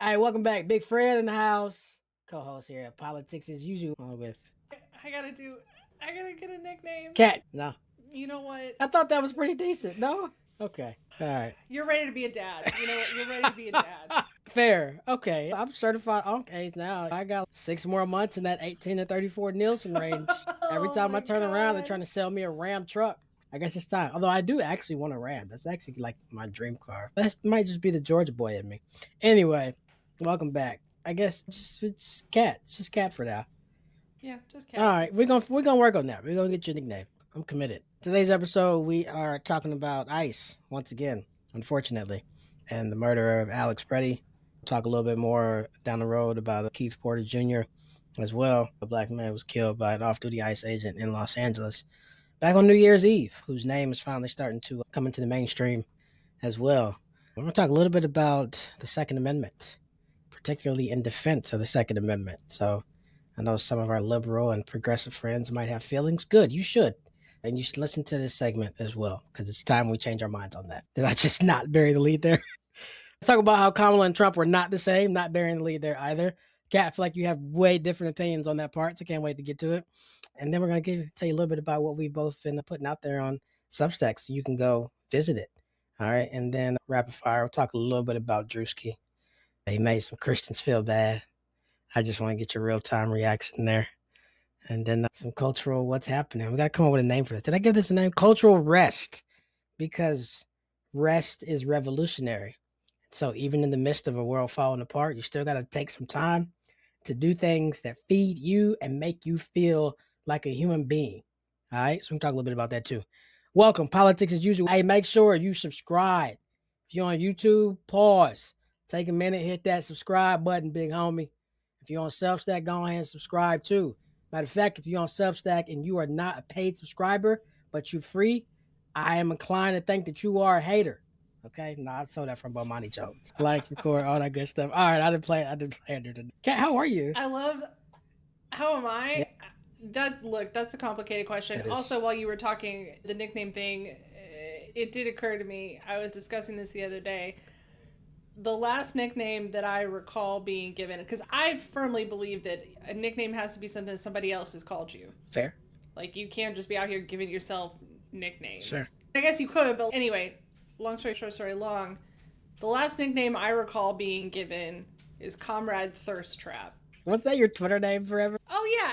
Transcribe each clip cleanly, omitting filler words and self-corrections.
All right, welcome back. Big Fred in the house. Co-host here at Politics as usual with I gotta do. I gotta get a nickname. Cat. No, You know what? I thought that was pretty decent. No, okay, all right. You're ready to be a dad. You know what? You're ready to be a dad. Fair. Okay, I'm certified unk age now. I got 6 more months in that 18 to 34 Nielsen range. Every Oh time I my turn around, they're god. trying to sell me a Ram truck. I guess it's time. Although I do actually want a Ram. That's actually like my dream car. That might just be the Georgia boy in me. Anyway, welcome back. I guess it's cat. It's just cat for now. Yeah, just All cat. right, It's we're fine. gonna we're gonna work on that. We're gonna get your nickname. I'm committed. Today's episode, we are talking about ICE once again, unfortunately, and the murder of Alex Pretti. We'll talk a little bit more down the road about Keith Porter Jr. as well. A black man was killed by an off-duty ICE agent in Los Angeles back on New Year's Eve, whose name is finally starting to come into the mainstream as well. We're gonna talk a little bit about the Second Amendment, particularly in defense of the Second Amendment. So I know some of our liberal and progressive friends might have feelings. Good, you should. And you should listen to this segment as well, because it's time we change our minds on that. Did I just not bury the lead there? Let's talk about how Kamala and Trump were not the same, not burying the lead there either. Kat, I feel like you have way different opinions on that part, so can't wait to get to it. And then we're going to tell you a little bit about what we've both been putting out there on Substack, so you can go visit it. All right, and then rapid fire, we'll talk a little bit about Druski. He made some Christians feel bad. I just want to get your real time reaction there. And then some cultural what's happening. We got to come up with a name for this. Did I give this a name? Cultural rest. Because rest is revolutionary. So even in the midst of a world falling apart, you still got to take some time to do things that feed you and make you feel like a human being. All right. So we can talk a little bit about that too. Welcome. Politics as usual. Hey, make sure you subscribe. If you're on YouTube, pause. Take a minute, hit that subscribe button, big homie. If you're on Substack, go ahead and subscribe too. Matter of fact, if you're on Substack and you are not a paid subscriber, but you're free, I am inclined to think that you are a hater. Okay, no, I saw that from Bomani Jones. Like, record, all that good stuff. All right, I didn't play under the. Kat, how are you? I love. How am Yeah, I? That's a complicated question. that is Also, while you were talking the nickname thing, it did occur to me. I was discussing this the other day. The last nickname that I recall being given, because I firmly believe that a nickname has to be something somebody else has called you. fair. Like, you can't just be out here giving yourself Sure. nicknames. I guess you could, but anyway, long story short, story long. The last nickname I recall being given is Comrade Thirst Trap. Was that your Twitter name forever? Oh, yeah,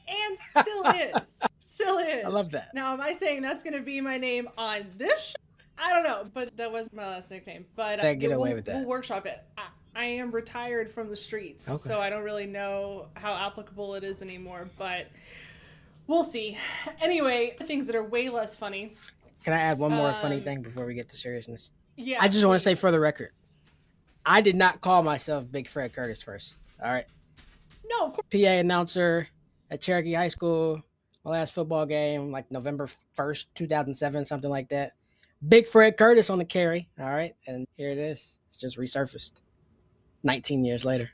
and still is. Still I is. love that. Now, am I saying that's going to be my name on this show? I don't know, but that was my last nickname. But That yeah, get away we'll, with we'll that. workshop it. I am retired from the streets, Okay. so I don't really know how applicable it is anymore, but we'll see. Anyway, things that are way less funny. Can I add one more funny Um, thing before we get to seriousness? I yeah, just want to say for the please. record, I did not call myself Big Fred Curtis first. All right. No, of course. PA announcer at Cherokee High School, my last football game, like November 1st, 2007, something like that. Big Fred Curtis on the carry. All right. And here it is. It's just resurfaced 19 years later,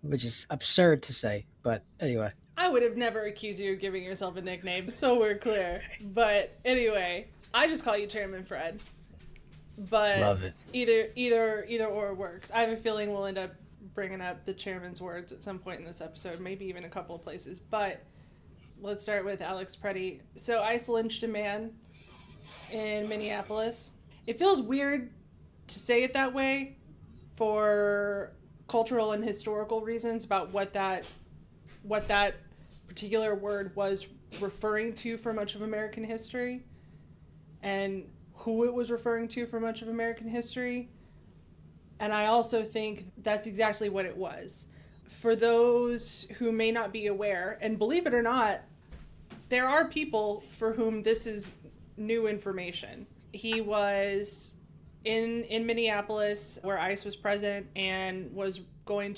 which is absurd to say. But anyway, I would have never accused you of giving yourself a nickname, so we're clear. But anyway, I just call you Chairman Fred. But love it. either or works. I have a feeling we'll end up bringing up the chairman's words at some point in this episode, maybe even a couple of places. But let's start with Alex Pretti. So ICE lynched a man in Minneapolis. It feels weird to say it that way for cultural and historical reasons about what that particular word was referring to for much of American history and who it was referring to for much of American history. And I also think that's exactly what it was. For those who may not be aware, and believe it or not, there are people for whom this is new information. He was in Minneapolis where ICE was present and was running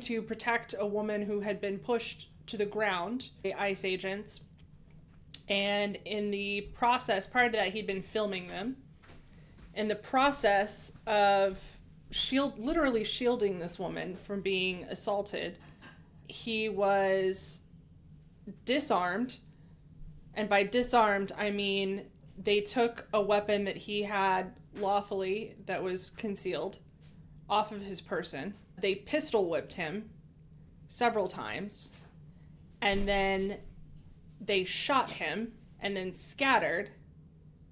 to protect a woman who had been pushed to the ground by ICE agents. And in the process, prior to that, he'd been filming them. In the process of literally shielding this woman from being assaulted, he was disarmed. And by disarmed, I mean they took a weapon that he had lawfully that was concealed off of his person. They pistol whipped him several times, and then they shot him and then scattered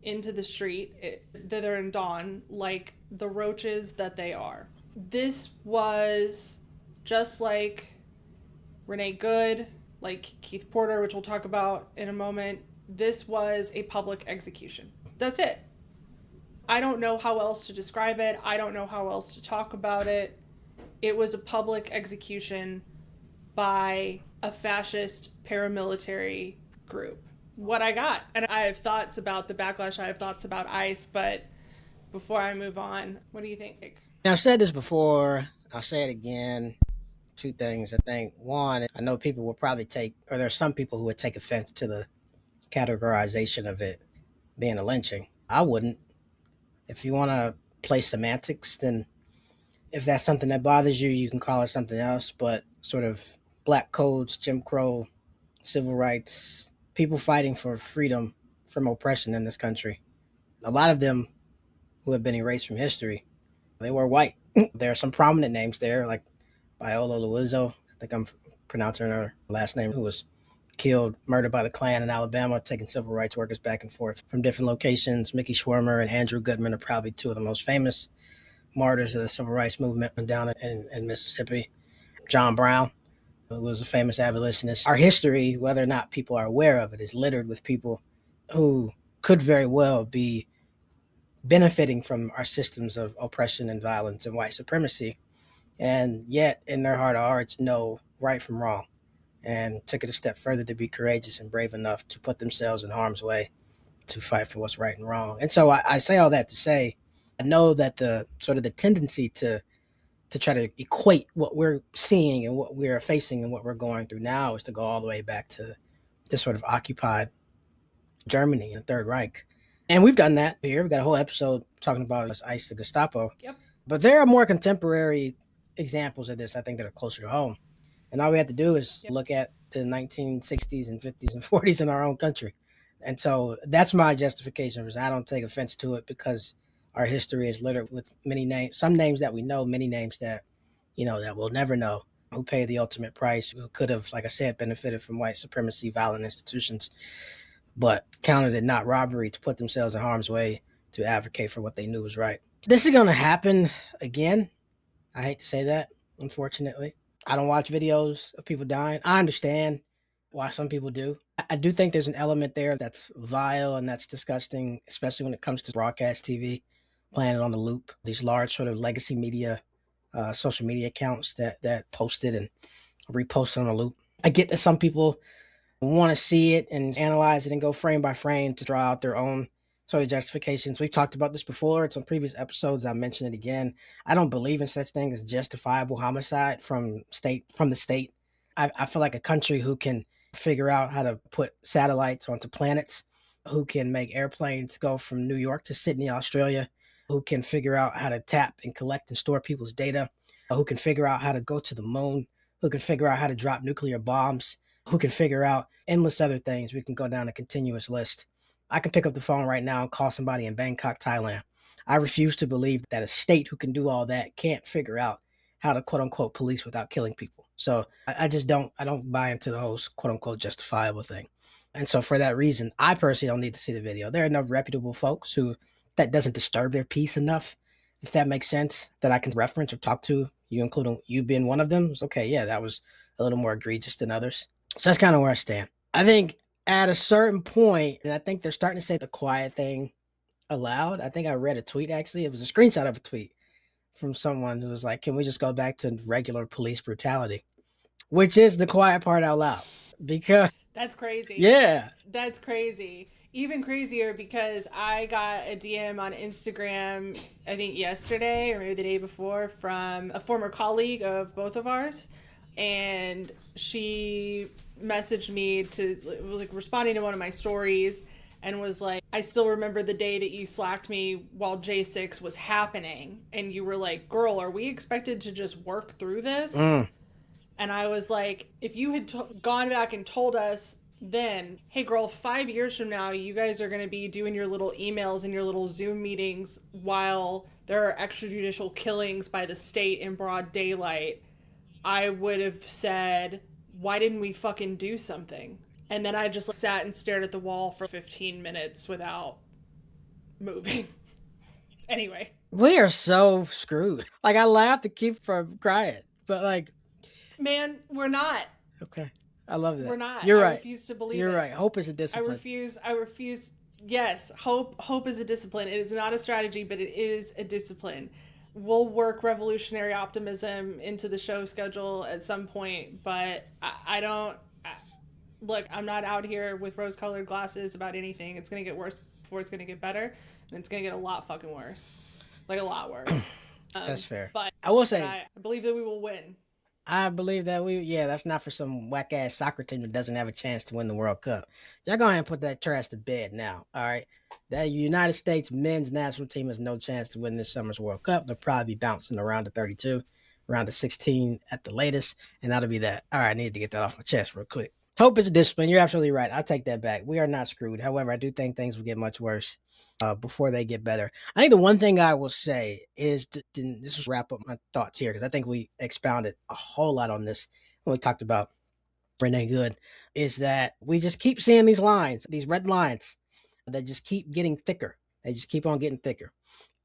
into the street thither and dawn like the roaches that they are. This was just like Renee Good, like Keith Porter, which we'll talk about in a moment. This was a public execution. That's it. I don't know how else to describe it. I don't know how else to talk about it. It was a public execution by a fascist paramilitary group. What I got. And I have thoughts about the backlash. I have thoughts about ICE. But before I move on, what do you think? Now, I've said this before. I'll say it again. Two things. I think, one, I know people will probably there's some people who would take offense to the categorization of it being a lynching. I wouldn't. If you want to play semantics, then if that's something that bothers you, you can call it something else. But sort of black codes, Jim Crow, civil rights, people fighting for freedom from oppression in this country. A lot of them who have been erased from history, they were white. There are some prominent names there, like Viola Liuzzo, I think I'm pronouncing her last name, who was killed, murdered by the Klan in Alabama, taking civil rights workers back and forth from different locations. Mickey Schwimmer and Andrew Goodman are probably two of the most famous martyrs of the civil rights movement down in Mississippi. John Brown, who was a famous abolitionist. Our history, whether or not people are aware of it, is littered with people who could very well be benefiting from our systems of oppression and violence and white supremacy, and yet in their heart of hearts know right from wrong, and took it a step further to be courageous and brave enough to put themselves in harm's way to fight for what's right and wrong. And so I say all that to say, I know that the sort of the tendency to try to equate what we're seeing and what we're facing and what we're going through now is to go all the way back to this sort of occupied Germany and Third Reich. And we've done that here. We've got a whole episode talking about ICE, the Gestapo. Yep. But there are more contemporary examples of this, I think, that are closer to home. And all we have to do is look at the 1960s and 50s and 40s in our own country. And so that's my justification. I don't take offense to it because our history is littered with many names, some names that we know, many names that, that we'll never know, who paid the ultimate price, who could have, like I said, benefited from white supremacy, violent institutions, but counted it not robbery to put themselves in harm's way to advocate for what they knew was right. This is going to happen again. I hate to say that, unfortunately. I don't watch videos of people dying. I understand why some people do. I do think there's an element there that's vile and that's disgusting, especially when it comes to broadcast TV, playing it on the loop. These large sort of legacy media, social media accounts that post it and repost it on a loop. I get that some people want to see it and analyze it and go frame by frame to draw out their own sort of justifications. We've talked about this before. It's on previous episodes. I mentioned it again. I don't believe in such things as justifiable homicide from the state. I feel like a country who can figure out how to put satellites onto planets, who can make airplanes go from New York to Sydney, Australia, who can figure out how to tap and collect and store people's data, who can figure out how to go to the moon, who can figure out how to drop nuclear bombs, who can figure out endless other things. We can go down a continuous list. I can pick up the phone right now and call somebody in Bangkok, Thailand. I refuse to believe that a state who can do all that can't figure out how to quote unquote police without killing people. So I don't buy into the whole quote unquote justifiable thing. And so for that reason, I personally don't need to see the video. There are enough reputable folks who that doesn't disturb their peace enough, if that makes sense, that I can reference or talk to, you including you being one of them. It's okay, yeah, that was a little more egregious than others. So that's kind of where I stand. I think at a certain point, and I think they're starting to say the quiet thing aloud. I think I read a tweet, actually. It was a screenshot of a tweet from someone who was like, can we just go back to regular police brutality? Which is the quiet part out loud. Because that's crazy. Yeah. That's crazy. Even crazier because I got a DM on Instagram, I think yesterday or maybe the day before, from a former colleague of both of ours. And she messaged me like responding to one of my stories and was like, I still remember the day that you slacked me while J6 was happening. And you were like, girl, are we expected to just work through this? And I was like, if you had gone back and told us Then, hey girl, 5 years from now, you guys are going to be doing your little emails and your little Zoom meetings while there are extrajudicial killings by the state in broad daylight. I would have said, why didn't we fucking do something? And then I just sat and stared at the wall for 15 minutes without moving. Anyway, We are so screwed. Like, I laugh to keep from crying, but like, man, we're not. okay, I love We're that. not. You're I right. refuse to believe You're it. right. Hope is a I discipline. refuse. I refuse. Yes, hope is a discipline. It is not a strategy, but it is a discipline. We'll work revolutionary optimism into the show schedule at some point, but I don't. Look, I'm not out here with rose-colored glasses about anything. It's gonna get worse before it's gonna get better, and it's gonna get a lot fucking worse, like a lot worse. That's fair. But I will say, I believe that we will win. I believe that that's not for some whack ass soccer team that doesn't have a chance to win the World Cup. Y'all go ahead and put that trash to bed now. All right. The United States men's national team has no chance to win this summer's World Cup. They'll probably be bouncing around the 32, around the 16 at the latest, and that'll be that. All right, I need to get that off my chest real quick. Hope is a discipline. You're absolutely right. I'll take that back. We are not screwed. However, I do think things will get much worse before they get better. I think the one thing I will say is this will wrap up my thoughts here because I think we expounded a whole lot on this when we talked about Renee Good. Is that we just keep seeing these lines, these red lines that just keep getting thicker. They just keep on getting thicker.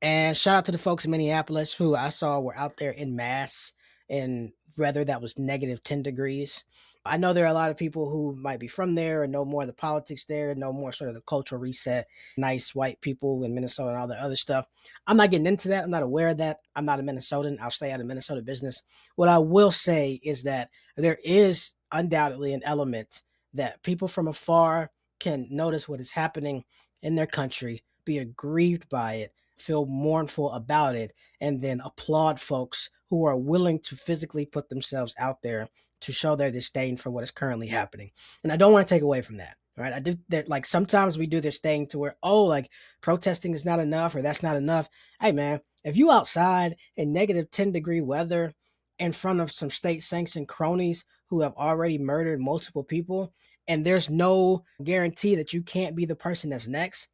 And shout out to the folks in Minneapolis who I saw were out there in mass in weather that was negative 10 degrees. I know there are a lot of people who might be from there and know more of the politics there, know more sort of the cultural reset, nice white people in Minnesota and all that other stuff. I'm not getting into that. I'm not aware of that. I'm not a Minnesotan. I'll stay out of Minnesota business. What I will say is that there is undoubtedly an element that people from afar can notice what is happening in their country, be aggrieved by it, feel mournful about it, and then applaud folks who are willing to physically put themselves out there to show their disdain for what is currently happening. And I don't want to take away from that. Right. I do that. Like sometimes we do this thing to where, oh, like protesting is not enough or that's not enough. Hey, man, if you outside in negative 10-degree weather in front of some state sanctioned cronies who have already murdered multiple people, and there's no guarantee that you can't be the person that's next,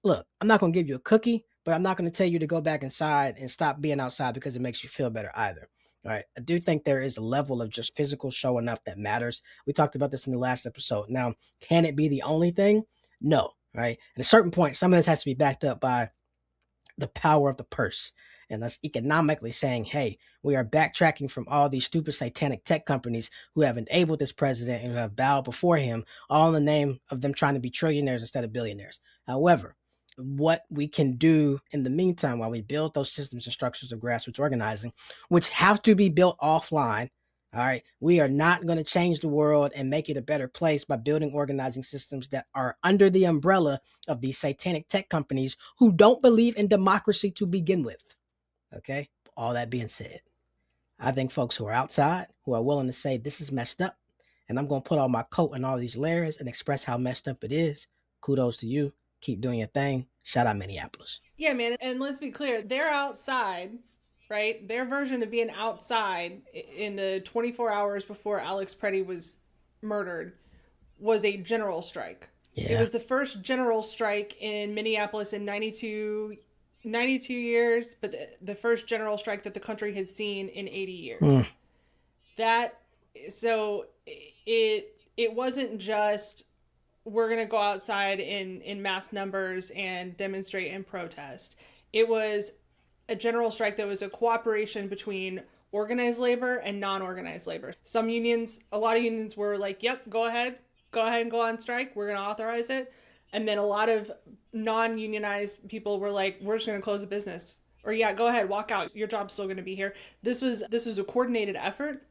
look, I'm not going to give you a cookie, but I'm not going to tell you to go back inside and stop being outside because it makes you feel better either. All right. I do think there is a level of just physical showing up that matters. We talked about this in the last episode. Now, can it be the only thing? No. Right. At a certain point, some of this has to be backed up by the power of the purse. And that's economically saying, hey, we are backtracking from all these stupid satanic tech companies who have enabled this president and who have bowed before him, all in the name of them trying to be trillionaires instead of billionaires. However, what we can do in the meantime while we build those systems and structures of grassroots organizing, which have to be built offline. All right. We are not going to change the world and make it a better place by building organizing systems that are under the umbrella of these satanic tech companies who don't believe in democracy to begin with. Okay. All that being said, I think folks who are outside, who are willing to say this is messed up, and I'm going to put on my coat and all these layers and express how messed up it is, kudos to you. Keep doing your thing. Shout out Minneapolis. Yeah, man. And let's be clear, they're outside, right? Their version of being outside in the 24 hours before Alex Pretti was murdered was a general strike. It Yeah. was the first general strike in Minneapolis in 92 years, but the first general strike that the country had seen in 80 years. That so it wasn't just we're going to go outside in mass numbers and demonstrate and protest. It was a general strike that was a cooperation between organized labor and non-organized labor. Some unions, a lot of unions were like, yep, go ahead and go on strike. We're going to authorize it. And then a lot of non-unionized people were like, we're just going to close the business. Or yeah, go ahead, walk out. Your job's still going to be here. This was a coordinated effort.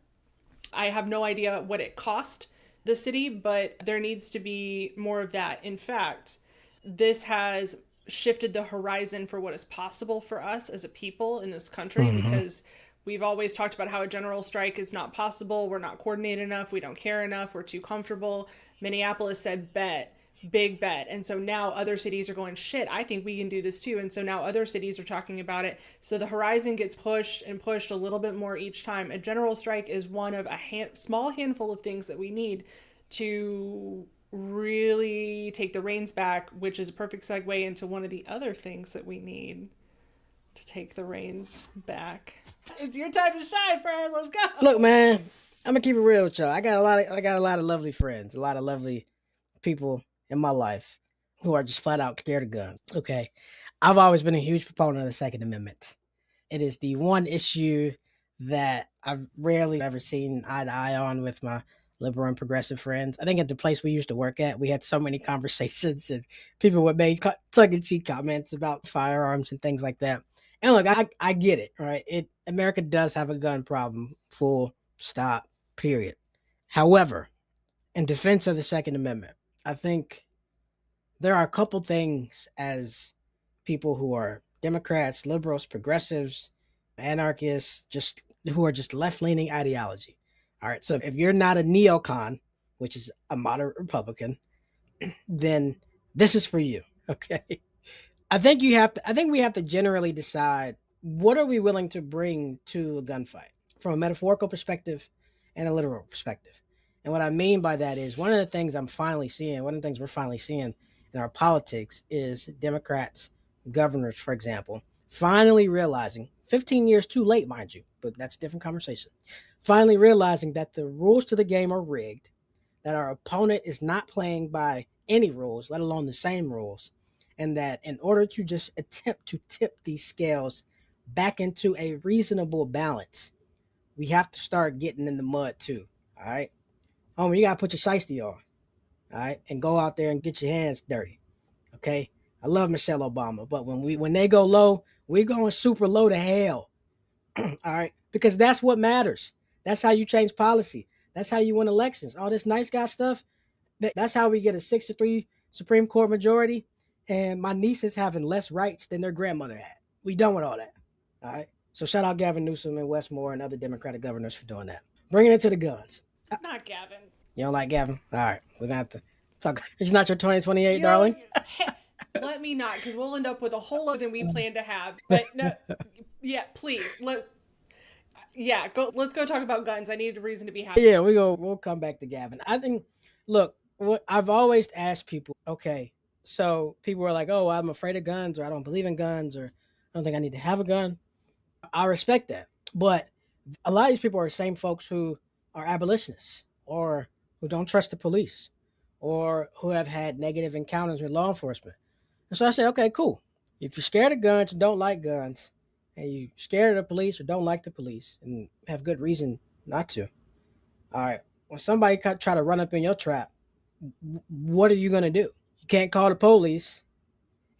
I have no idea what it cost the city, but there needs to be more of that. In fact, this has shifted the horizon for what is possible for us as a people in this country because we've always talked about how a general strike is not possible. We're not coordinated enough. We don't care enough. We're too comfortable. Minneapolis said bet. Big bet. And so now other cities are going, shit, I think we can do this too. And so now other cities are talking about it. So the horizon gets pushed and pushed a little bit more each time. A general strike is one of a small handful of things that we need to really take the reins back, which is a perfect segue into one of the other things that we need to take the reins back. It's your time to shine, friend. Let's go. Look, man, I'm gonna keep it real with y'all. I got a lot of lovely friends, a lot of lovely people in my life who are just flat out scared of guns. Okay, I've always been a huge proponent of the Second Amendment. It is the one issue that I've rarely ever seen eye to eye on with my liberal and progressive friends. I think at the place we used to work at, we had so many conversations and people would make tongue in cheek comments about firearms and things like that. And look, I get it, right? America does have a gun problem, full stop, period. However, in defense of the Second Amendment, I think there are a couple things as people who are Democrats, liberals, progressives, anarchists, just who are just left leaning ideology. All right. So if you're not a neocon, which is a moderate Republican, then this is for you. Okay. I think we have to generally decide what are we willing to bring to a gunfight from a metaphorical perspective and a literal perspective. And what I mean by that is one of the things one of the things we're finally seeing in our politics is Democrats, governors, for example, finally realizing, 15 years too late, mind you, but that's a different conversation, finally realizing that the rules to the game are rigged, that our opponent is not playing by any rules, let alone the same rules, and that in order to just attempt to tip these scales back into a reasonable balance, we have to start getting in the mud too. All right. Homie, you gotta put your shiesty on. All right. And go out there and get your hands dirty. Okay. I love Michelle Obama, but when they go low, we're going super low to hell. All right. Because that's what matters. That's how you change policy. That's how you win elections. All this nice guy stuff. That's how we get a 6-3 Supreme Court majority. And my niece is having less rights than their grandmother had. We done with all that. All right. So shout out Gavin Newsom and Westmore and other Democratic governors for doing that. Bringing it to the guns. Not Gavin. You don't like Gavin? All right. We're going to have to talk. It's not your 2028, You know, darling. hey, let me not, because we'll end up with a whole other than we plan to have. But no, yeah, please. Yeah, go. Let's go talk about guns. I need a reason to be happy. Yeah, we'll come back to Gavin. I think, look, what I've always asked people, okay, so people are like, oh, I'm afraid of guns, or I don't believe in guns, or I don't think I need to have a gun. I respect that. But a lot of these people are the same folks who are abolitionists or who don't trust the police or who have had negative encounters with law enforcement. And so I say, okay, cool. If you're scared of guns and don't like guns, and you're scared of the police or don't like the police and have good reason not to, all right, when somebody try to run up in your trap, what are you going to do? You can't call the police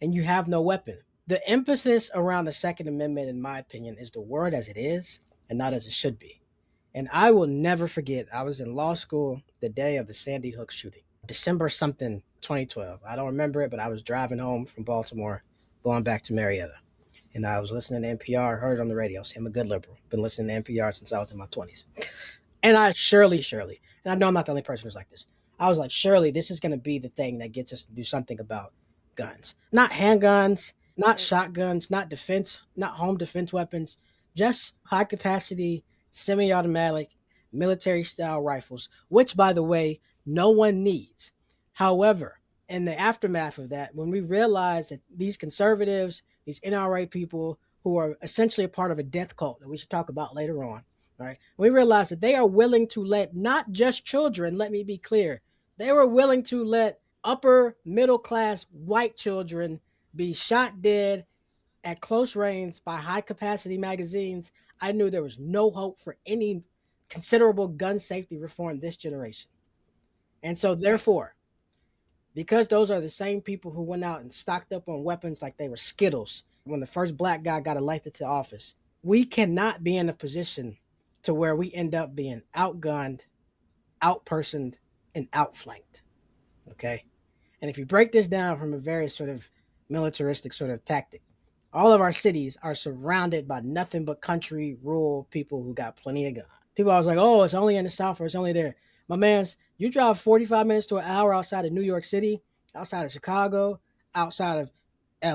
and you have no weapon. The emphasis around the Second Amendment, in my opinion, is the word as it is and not as it should be. And I will never forget, I was in law school the day of the Sandy Hook shooting, December something 2012. I don't remember it, but I was driving home from Baltimore, going back to Marietta. And I was listening to NPR, heard it on the radio. See, I'm a good liberal. Been listening to NPR since I was in my 20s. And I surely, and I know I'm not the only person who's like this. I was like, surely this is going to be the thing that gets us to do something about guns. Not handguns, not shotguns, not defense, not home defense weapons, just high capacity, semi automatic, military style rifles, which, by the way, no one needs. However, in the aftermath of that, when we realized that these conservatives, these NRA people who are essentially a part of a death cult that we should talk about later on, all right, we realized that they are willing to let not just children, let me be clear, they were willing to let upper middle class white children be shot dead at close range by high capacity magazines. I knew there was no hope for any considerable gun safety reform this generation. And so, therefore, because those are the same people who went out and stocked up on weapons like they were Skittles when the first black guy got elected to office, we cannot be in a position to where we end up being outgunned, outpersoned, and outflanked. Okay? And if you break this down from a very sort of militaristic sort of tactic, all of our cities are surrounded by nothing but country, rural people who got plenty of guns. People always like, oh, it's only in the South or it's only there. My man's, you drive 45 minutes to an hour outside of New York City, outside of Chicago, outside of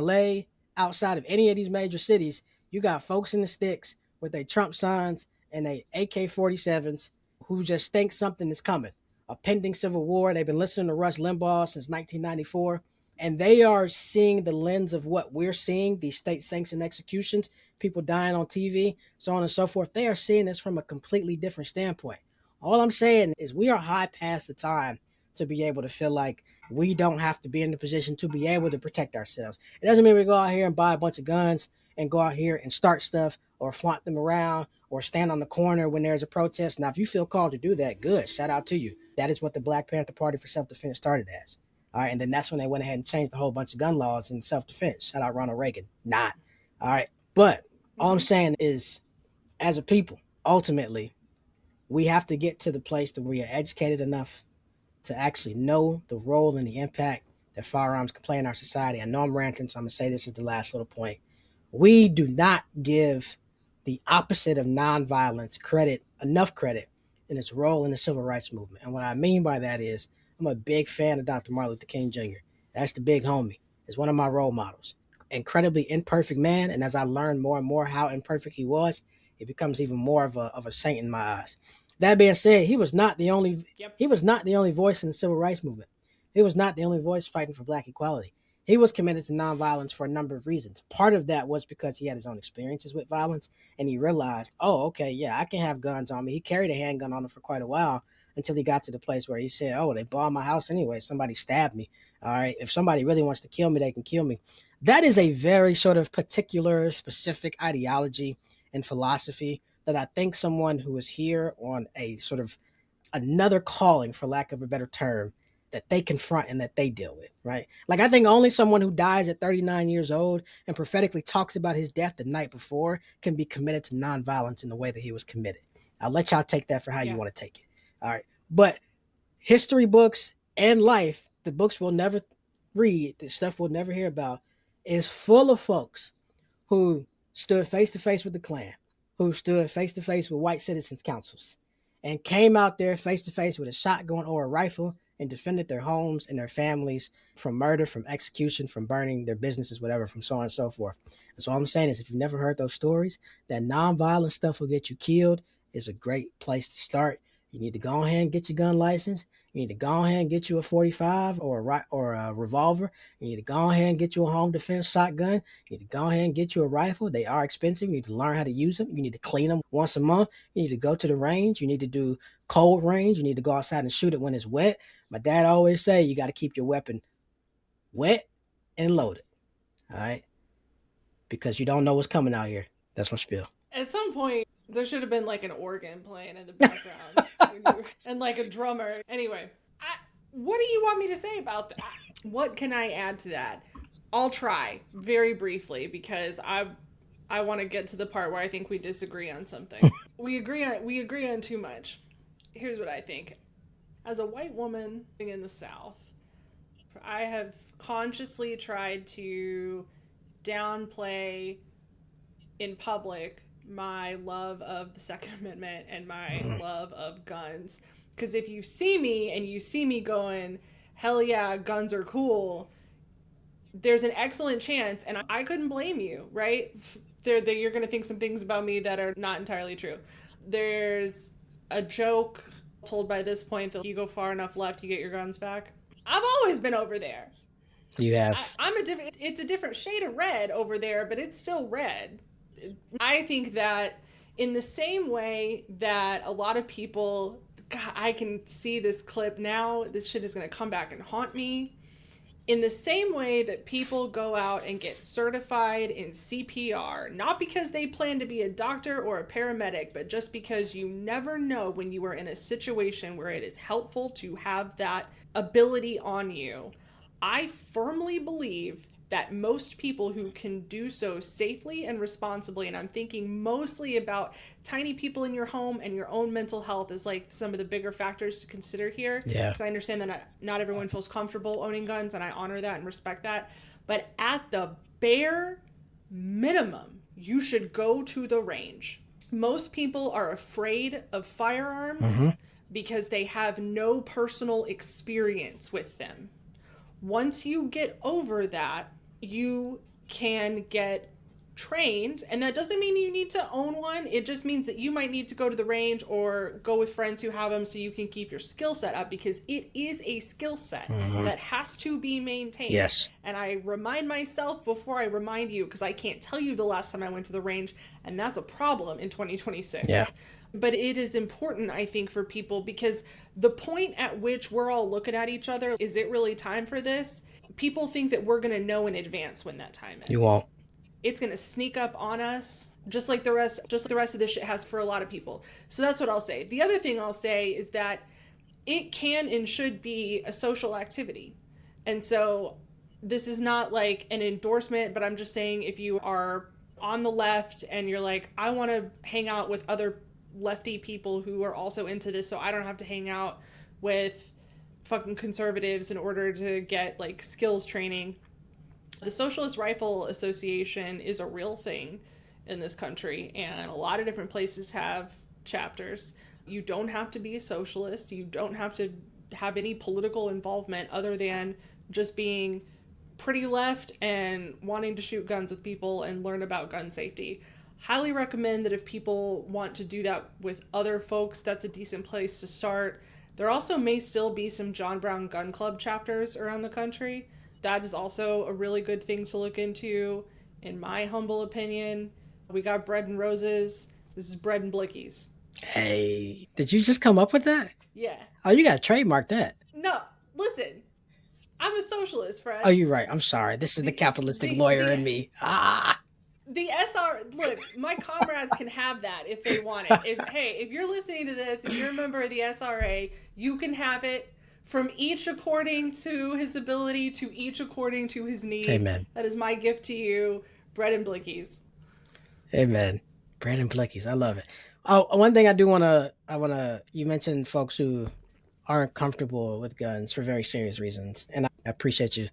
LA, outside of any of these major cities, you got folks in the sticks with their Trump signs and their AK 47s who just think something is coming. a pending civil war. They've been listening to Rush Limbaugh since 1994, and they are seeing the lens of what we're seeing, these state-sanctioned executions, people dying on TV, so on and so forth. They are seeing this from a completely different standpoint. All I'm saying is we are high past the time to be able to feel like we don't have to be in the position to be able to protect ourselves. It doesn't mean we go out here and buy a bunch of guns and go out here and start stuff or flaunt them around or stand on the corner when there's a protest. Now, if you feel called to do that, good. Shout out to you. That is what the Black Panther Party for Self-Defense started as. All right. And then that's when they went ahead and changed a whole bunch of gun laws in self-defense. Shout out Ronald Reagan. Not. All right. But all I'm saying is, as a people, ultimately, we have to get to the place that we are educated enough to actually know the role and the impact that firearms can play in our society. I know I'm ranting, so I'm going to say this is the last little point. We do not give the opposite of nonviolence enough credit in its role in the civil rights movement. And what I mean by that is I'm a big fan of Dr. Martin Luther King Jr. That's the big homie. It's one of my role models. Incredibly imperfect man, and as I learned more and more how imperfect he was, it becomes even more of a saint in my eyes. That being said, he was not the only voice in the civil rights movement. He was not the only voice fighting for black equality. He was committed to nonviolence for a number of reasons. Part of that was because he had his own experiences with violence, and he realized, oh, okay, yeah, I can have guns on me. He carried a handgun on him for quite a while until he got to the place where he said, oh, they bombed my house anyway. Somebody stabbed me. All right, if somebody really wants to kill me, they can kill me. That is a very sort of particular, specific ideology and philosophy that I think someone who is here on a sort of another calling, for lack of a better term, that they confront and that they deal with, right? Like, I think only someone who dies at 39 years old and prophetically talks about his death the night before can be committed to nonviolence in the way that he was committed. I'll let y'all take that for how you want to take it. All right. But history books and life, the books we'll never read, the stuff we'll never hear about, is full of folks who stood face to face with the Klan, who stood face to face with white citizens councils, and came out there face to face with a shotgun or a rifle and defended their homes and their families from murder, from execution, from burning their businesses, whatever, from so on and so forth. And so all I'm saying is, if you've never heard those stories, that nonviolent stuff will get you killed is a great place to start. You need to go ahead and get your gun license. You need to go ahead and get you a 45 or a revolver. You need to go ahead and get you a home defense shotgun. You need to go ahead and get you a rifle. They are expensive. You need to learn how to use them. You need to clean them once a month. You need to go to the range. You need to do cold range. You need to go outside and shoot it when it's wet. My dad always say you got to keep your weapon wet and loaded. All right? Because you don't know what's coming out here. That's my spiel. At some point, there should have been like an organ playing in the background and like a drummer. Anyway, what do you want me to say about that? What can I add to that? I'll try very briefly because I want to get to the part where I think we disagree on something. we agree on too much. Here's what I think. As a white woman in the South, I have consciously tried to downplay in public my love of the Second Amendment and my love of guns. Because if you see me and you see me going, hell yeah, guns are cool, there's an excellent chance, and I couldn't blame you, right? You're going to think some things about me that are not entirely true. There's a joke told by this point that you go far enough left, you get your guns back. I've always been over there. You have. It's a different shade of red over there, but it's still red. I think that in the same way that a lot of people, God, I can see this clip now, this shit is going to come back and haunt me. In the same way that people go out and get certified in CPR, not because they plan to be a doctor or a paramedic, but just because you never know when you are in a situation where it is helpful to have that ability on you. I firmly believe that most people who can do so safely and responsibly, and I'm thinking mostly about tiny people in your home and your own mental health is like some of the bigger factors to consider here. Yeah. Because I understand that not everyone feels comfortable owning guns, and I honor that and respect that. But at the bare minimum, you should go to the range. Most people are afraid of firearms because they have no personal experience with them. Once you get over that, you can get trained, and that doesn't mean you need to own one. It just means that you might need to go to the range or go with friends who have them so you can keep your skill set up, because it is a skill set Mm-hmm. that has to be maintained. Yes. And I remind myself before I remind you, because I can't tell you the last time I went to the range, and that's a problem in Yeah. 2026. But it is important, I think, for people, because the point at which we're all looking at each other, is it really time for this? People think that we're going to know in advance when that time You is. won't. It's going to sneak up on us, just like the rest of this shit has for a lot of people. So that's what I'll say. The other thing I'll say is that it can and should be a social activity. And so this is not like an endorsement, but I'm just saying, if you are on the left and you're like, I want to hang out with other lefty people who are also into this, so I don't have to hang out with fucking conservatives in order to get like skills training. The Socialist Rifle Association is a real thing in this country, and a lot of different places have chapters. You don't have to be a socialist. You don't have to have any political involvement other than just being pretty left and wanting to shoot guns with people and learn about gun safety. Highly recommend that if people want to do that with other folks, that's a decent place to start. There also may still be some John Brown Gun Club chapters around the country. That is also a really good thing to look into, in my humble opinion. We got Bread and Roses. This is Bread and Blickies. Hey, did you just come up with that? Yeah. Oh, you got to trademark that. No, listen. I'm a socialist, Oh, Fred. you're right. I'm sorry. This is the The capitalistic the lawyer the in me. Ah. the SR, look, my comrades can have that if they want it. If you're listening to this, if you're a member of the SRA, you can have it, from each according to his ability to each according to his need. Amen. That is my gift to you. Bread and Blickies. Amen. Bread and Blickies. I love it. Oh, one thing you mentioned folks who aren't comfortable with guns for very serious reasons. And I appreciate you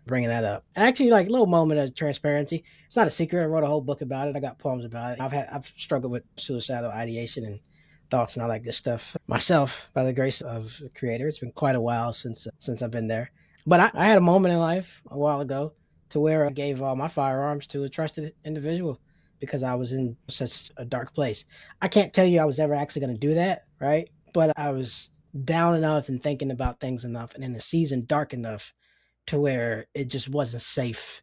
bringing that up. And actually, like a little moment of transparency. It's not a secret. I wrote a whole book about it. I got poems about it. I've struggled with suicidal ideation and thoughts and all that good stuff myself by the grace of the creator. It's been quite a while since I've been there. But I had a moment in life a while ago to where I gave all my firearms to a trusted individual because I was in such a dark place. I can't tell you I was ever actually going to do that, right? But I was down enough and thinking about things enough and in the season dark enough to where it just wasn't safe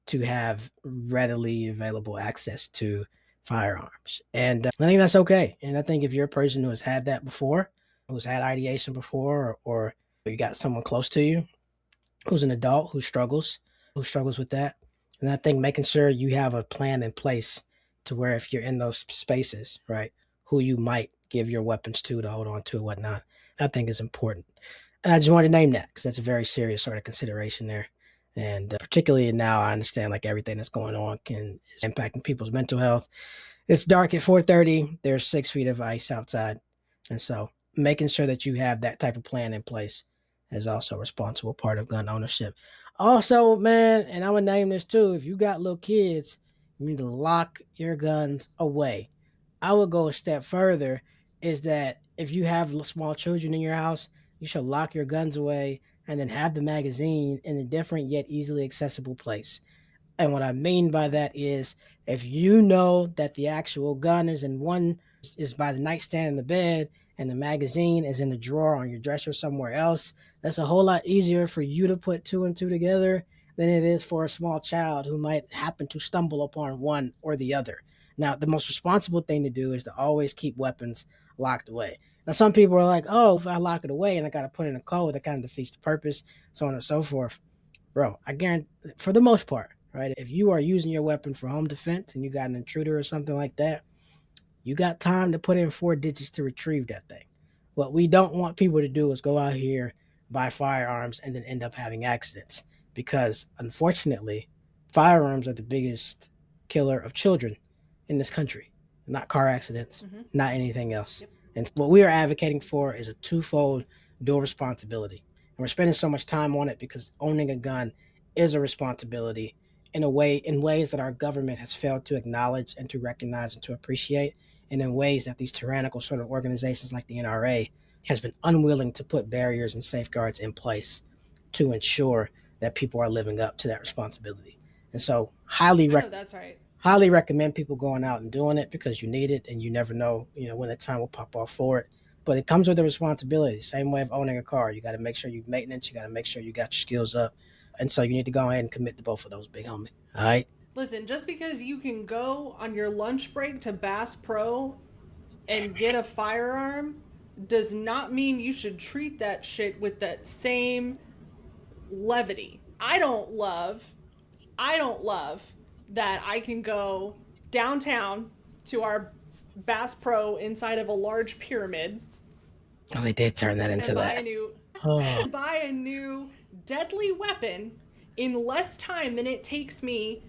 to have readily available access to firearms. And I think that's okay. And I think if you're a person who has had that before, who's had ideation before, or you got someone close to you who's an adult who struggles with that, and I think making sure you have a plan in place to where if you're in those spaces, right, who you might give your weapons to hold on to and whatnot, I think is important. And I just wanted to name that because that's a very serious sort of consideration there. And particularly now, I understand like everything that's going on is impacting people's mental health. It's dark at 4:30. There's 6 feet of ice outside, and so making sure that you have that type of plan in place is also a responsible part of gun ownership. Also, man, and I'm gonna name this too. If you got little kids, you need to lock your guns away. I would go a step further. Is that if you have small children in your house, you should lock your guns away and then have the magazine in a different yet easily accessible place. And what I mean by that is if you know that the actual gun is by the nightstand in the bed and the magazine is in the drawer on your dresser somewhere else, that's a whole lot easier for you to put two and two together than it is for a small child who might happen to stumble upon one or the other. Now, the most responsible thing to do is to always keep weapons locked away. Now, some people are like, oh, if I lock it away and I got to put in a code, that kind of defeats the purpose, so on and so forth. Bro, I guarantee, for the most part, right? If you are using your weapon for home defense and you got an intruder or something like that, you got time to put in 4 digits to retrieve that thing. What we don't want people to do is go out here, buy firearms, and then end up having accidents. Because unfortunately, firearms are the biggest killer of children in this country. Not car accidents, Mm-hmm. not anything else. Yep. And what we are advocating for is a twofold dual responsibility. And we're spending so much time on it because owning a gun is a responsibility in ways that our government has failed to acknowledge and to recognize and to appreciate, and in ways that these tyrannical sort of organizations like the NRA has been unwilling to put barriers and safeguards in place to ensure that people are living up to that responsibility. And so I know that's right. highly recommend people going out and doing it because you need it and you never know, when the time will pop off for it. But it comes with a responsibility. Same way of owning a car. You got to make sure you maintenance. You got to make sure you got your skills up. And so you need to go ahead and commit to both of those, big homie. All right. Listen, just because you can go on your lunch break to Bass Pro and get a firearm does not mean you should treat that shit with that same levity. I don't love that I can go downtown to our Bass Pro inside of a large pyramid Oh, they did turn that into and buy that. a new Oh, buy a new deadly weapon in less time than it takes me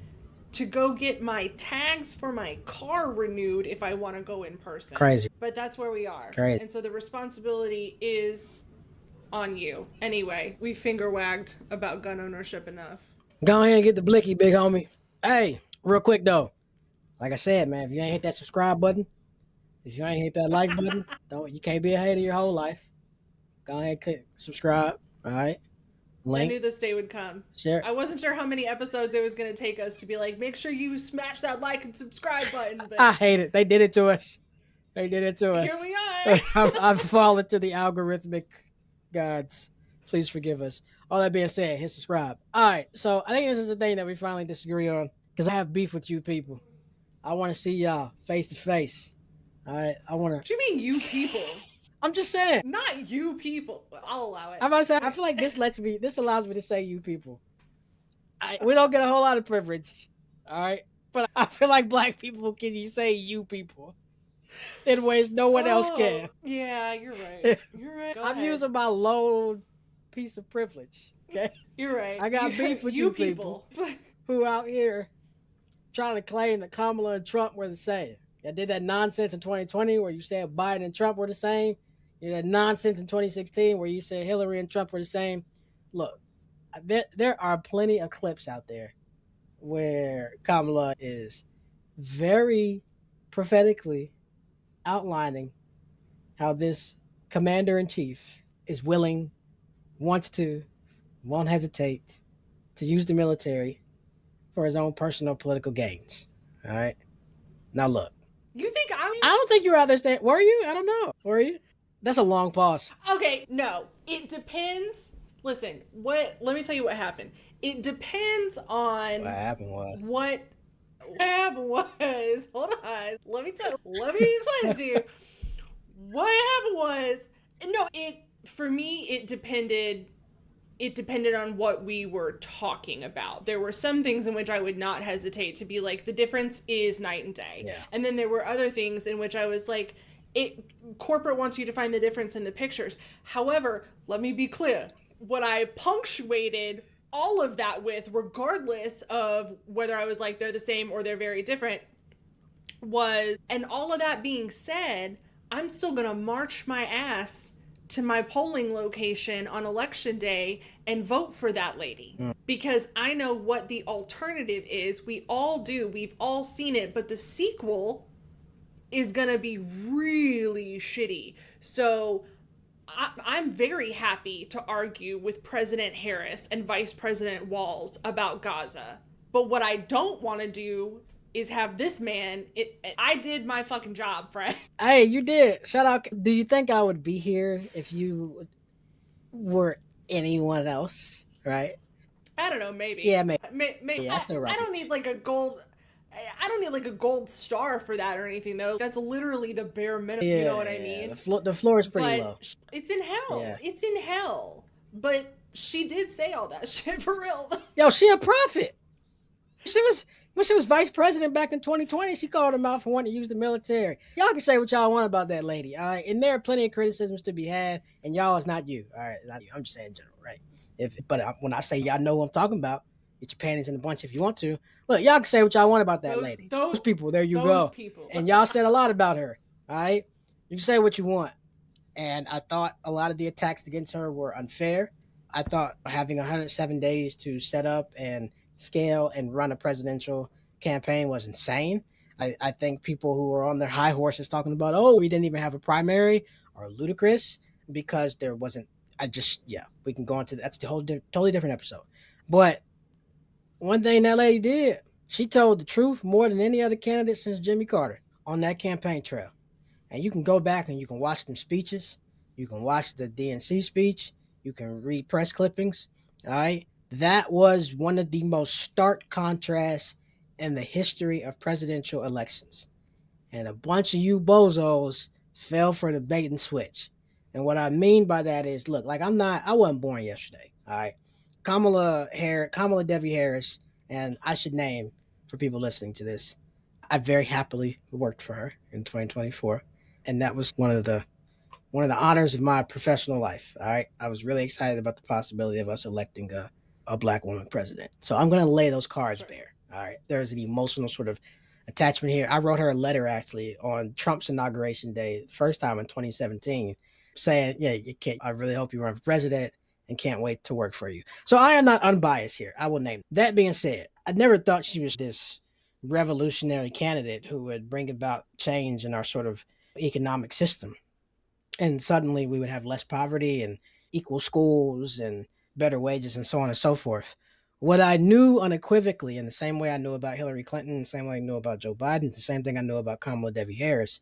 to go get my tags for my car renewed if I want to go in person. crazy. But that's where we are. Crazy. And so the responsibility is on you. Anyway, we finger wagged about gun ownership enough. Go ahead and get the blicky, big homie. Hey, real quick though. Like I said, man, if you ain't hit that subscribe button, if you ain't hit that like button, you can't be a hater your whole life. Go ahead and click subscribe. All right. I Link. knew this day would come. Share. I wasn't sure how many episodes it was going to take us to be like, make sure you smash that like and subscribe button. But I hate it. They did it to us. They did it to us. here we are. I've fallen to the algorithmic gods. Please forgive us. All that being said, hit subscribe. All right. So I think this is the thing that we finally disagree on because I have beef with you people. I want to see y'all face to face. All right. What do you mean, you people? I'm just saying. Not you people. I'll allow it. I'm about to say. I feel like this allows me to say you people. We don't get a whole lot of privilege. All right. But I feel like black people can you say you people in ways no one else can. Yeah, you're right. You're right. I'm using my low piece of privilege. Okay. You're right. I got beef with you people who out here trying to claim that Kamala and Trump were the same. I did that nonsense in 2020 where you said Biden and Trump were the same. You did that nonsense in 2016 where you said Hillary and Trump were the same. Look, there are plenty of clips out there where Kamala is very prophetically outlining how this commander-in-chief is willing, wants to, won't hesitate to use the military for his own personal political gains. All right. Now look. You think I don't think you were out there saying, were you? I don't know. Were you? That's a long pause. Okay, no. It depends. Listen, let me tell you what happened. It depends on What happened was. What happened was, hold on. Let me explain it to you. What happened was, no, for me it depended on what we were talking about. There were some things in which I would not hesitate to be like, the difference is night and day. Yeah. And then there were other things in which I was like, corporate wants you to find the difference in the pictures. However, let me be clear. What I punctuated all of that with, regardless of whether I was like, they're the same or they're very different, was, and all of that being said, I'm still going to march my ass to my polling location on election day and vote for that lady. Because I know what the alternative is. We all do. We've all seen it. But the sequel is going to be really shitty. So I'm very happy to argue with President Harris and Vice President Walz about Gaza. But what I don't want to do is have this man. I did my fucking job, Fred. Hey, you did. Shout out. Do you think I would be here if you were anyone else? Right? I don't know. Maybe. Yeah, maybe. Yeah, that's the right. I don't need like a gold. I don't need like a gold star for that or anything though. That's literally the bare minimum. Yeah, you know what I mean? The floor is pretty but low. It's in hell. Yeah. It's in hell. But she did say all that shit for real. Yo, she a prophet. When she was vice president back in 2020, she called him out for wanting to use the military. Y'all can say what y'all want about that lady, all right? And there are plenty of criticisms to be had, and y'all is not you, all right? Not you. I'm just saying in general, right? When I say y'all know what I'm talking about, get your panties in a bunch if you want to. Look, y'all can say what y'all want about that lady. Those people, there you go. People. And y'all said a lot about her, all right? You can say what you want. And I thought a lot of the attacks against her were unfair. I thought having 107 days to set up and scale and run a presidential campaign was insane. I think people who are on their high horses talking about, oh, we didn't even have a primary are ludicrous because there wasn't. We can go into that's the whole totally different episode. But one thing that lady did She told the truth more than any other candidate since Jimmy Carter on that campaign trail. And you can go back and you can watch them speeches. You can watch the DNC speech. You can read press clippings. All right. That was one of the most stark contrasts in the history of presidential elections. And a bunch of you bozos fell for the bait and switch. And what I mean by that is, look, like I wasn't born yesterday. All right. Kamala Devi Harris, and I should name for people listening to this, I very happily worked for her in 2024, and that was one of the honors of my professional life. All right, I was really excited about the possibility of us electing a black woman president. So I'm going to lay those cards Sure. bare. All right, there's an emotional sort of attachment here. I wrote her a letter actually on Trump's inauguration day, first time in 2017, saying, "Yeah, you can't. I really hope you run for president." And can't wait to work for you. So I am not unbiased here. I will name. That being said, I never thought she was this revolutionary candidate who would bring about change in our sort of economic system. And suddenly we would have less poverty and equal schools and better wages and so on and so forth. What I knew unequivocally, in the same way I knew about Hillary Clinton, the same way I knew about Joe Biden, the same thing I knew about Kamala Devi Harris,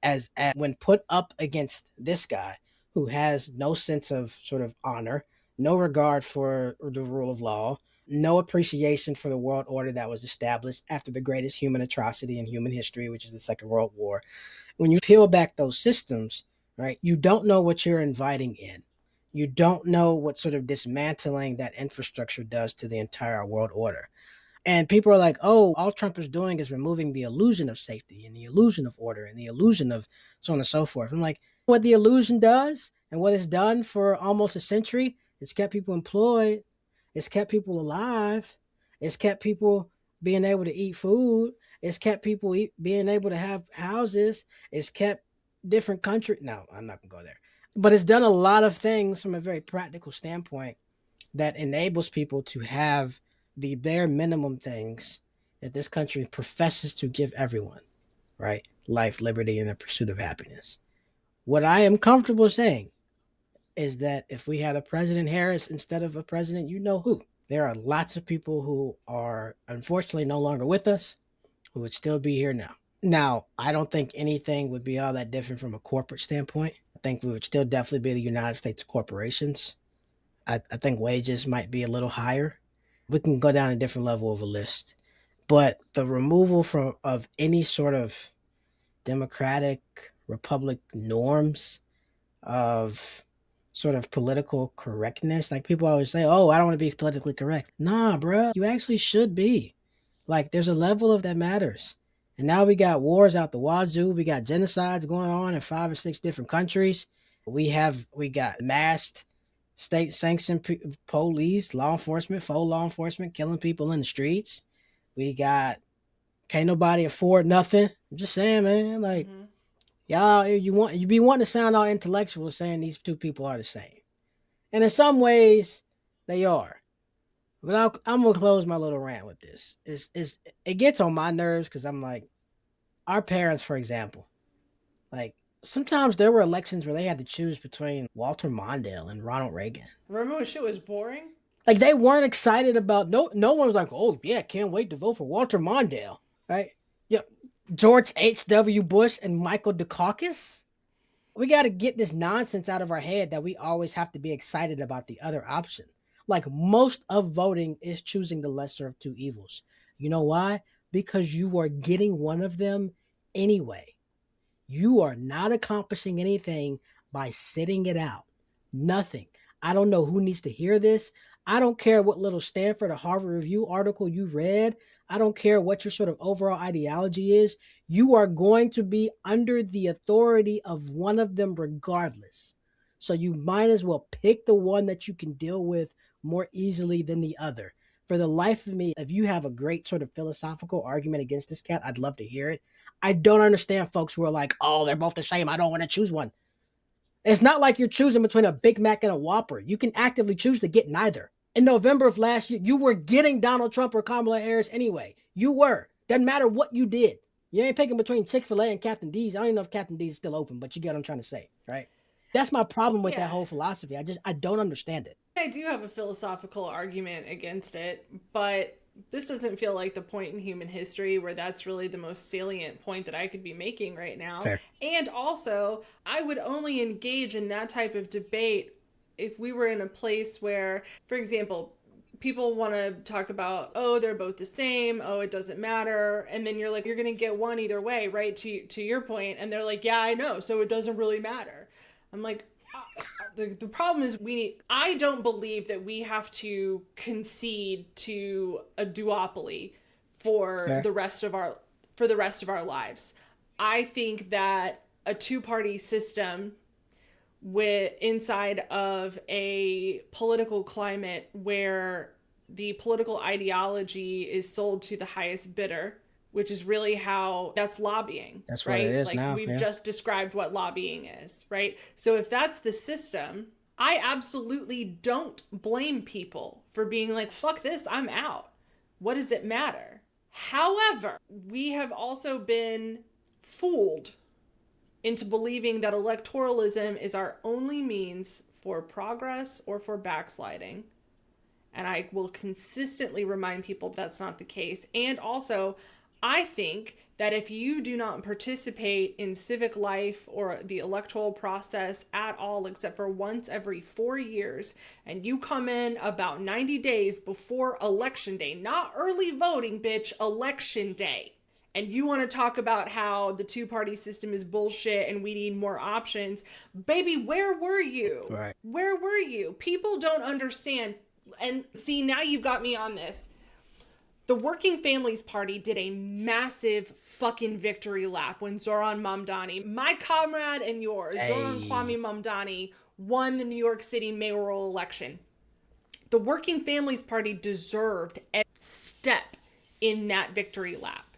as when put up against this guy who has no sense of sort of honor, no regard for the rule of law, no appreciation for the world order that was established after the greatest human atrocity in human history, which is the Second World War. When you peel back those systems, right, you don't know what you're inviting in. You don't know what sort of dismantling that infrastructure does to the entire world order. And people are like, oh, all Trump is doing is removing the illusion of safety and the illusion of order and the illusion of so on and so forth. I'm like, what the illusion does and what it's done for almost a century, it's kept people employed, it's kept people alive, it's kept people being able to eat food, it's kept people being able to have houses, it's kept different countries. No, I'm not going to go there. But it's done a lot of things from a very practical standpoint that enables people to have the bare minimum things that this country professes to give everyone, right? Life, liberty, and the pursuit of happiness. What I am comfortable saying is that if we had a President Harris instead of a president, you know who, there are lots of people who are unfortunately no longer with us who would still be here now. Now, I don't think anything would be all that different from a corporate standpoint. I think we would still definitely be the United States corporations. I think wages might be a little higher. We can go down a different level of a list, but the removal from of any sort of democratic republic norms of sort of political correctness. Like people always say, "Oh, I don't want to be politically correct." Nah, bro, you actually should be. Like, there's a level of that matters. And now we got wars out the wazoo. We got genocides going on in 5 or 6 different countries. We got masked state sanctioned police, law enforcement, faux law enforcement killing people in the streets. We got can't nobody afford nothing. I'm just saying, man. Like Mm-hmm. y'all, you be wanting to sound all intellectual, saying these two people are the same, and in some ways they are. But I'm gonna close my little rant with this. It gets on my nerves because I'm like, our parents, for example, like sometimes there were elections where they had to choose between Walter Mondale and Ronald Reagan. Remember when shit was boring? Like they weren't excited about no one was like, oh yeah, can't wait to vote for Walter Mondale, right? Yeah, George H.W. Bush and Michael Dukakis. We got to get this nonsense out of our head that we always have to be excited about the other option. Like most of voting is choosing the lesser of two evils. You know why? Because you are getting one of them anyway. You are not accomplishing anything by sitting it out. Nothing. I don't know who needs to hear this. I don't care what little Stanford or Harvard Review article you read. I don't care what your sort of overall ideology is. You are going to be under the authority of one of them regardless. So you might as well pick the one that you can deal with more easily than the other. For the life of me, if you have a great sort of philosophical argument against this cat, I'd love to hear it. I don't understand folks who are like, oh, they're both the same. I don't want to choose one. It's not like you're choosing between a Big Mac and a Whopper. You can actively choose to get neither. In November of last year, you were getting Donald Trump or Kamala Harris anyway. You were. Doesn't matter what you did. You ain't picking between Chick-fil-A and Captain D's. I don't even know if Captain D's is still open, but you get what I'm trying to say, right? That's my problem with that Yeah. whole philosophy. I don't understand it. I do have a philosophical argument against it, but this doesn't feel like the point in human history where that's really the most salient point that I could be making right now. Fair. And also, I would only engage in that type of debate if we were in a place where, for example, people want to talk about, oh, they're both the same, oh, it doesn't matter, and then you're like, you're going to get one either way, right? To your point, and they're like, yeah, I know, so it doesn't really matter. I'm like, the problem is I don't believe that we have to concede to a duopoly for Fair. the rest of our lives. I think that a two-party system with inside of a political climate where the political ideology is sold to the highest bidder, which is really how that's lobbying, That's what it right? is Like now. we've Yeah. just described what lobbying is, right? So if that's the system, I absolutely don't blame people for being like, fuck this, I'm out. What does it matter? However, we have also been fooled into believing that electoralism is our only means for progress or for backsliding. And I will consistently remind people that's not the case. And also, I think that if you do not participate in civic life or the electoral process at all, except for once every 4 years, and you come in about 90 days before election day, not early voting, bitch, election day, and you want to talk about how the two-party system is bullshit and we need more options, baby, where were you? Right. Where were you? People don't understand. And see, now you've got me on this. The Working Families Party did a massive fucking victory lap when Zoran Mamdani, my comrade and yours, Zoran Kwame Hey. Mamdani, won the New York City mayoral election. The Working Families Party deserved a step in that victory lap.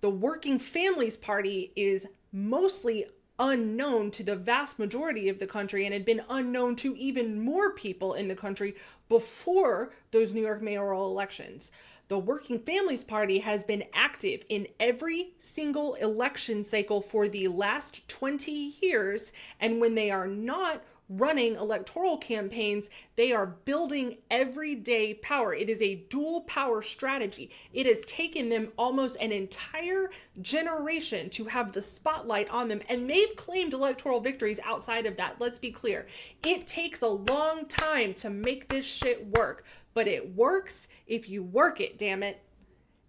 The Working Families Party is mostly unknown to the vast majority of the country and had been unknown to even more people in the country before those New York mayoral elections. The Working Families Party has been active in every single election cycle for the last 20 years, and when they are not running electoral campaigns, they are building everyday power. It is a dual power strategy. It has taken them almost an entire generation to have the spotlight on them, and they've claimed electoral victories outside of that. Let's be clear. It takes a long time to make this shit work, but it works if you work it, damn it.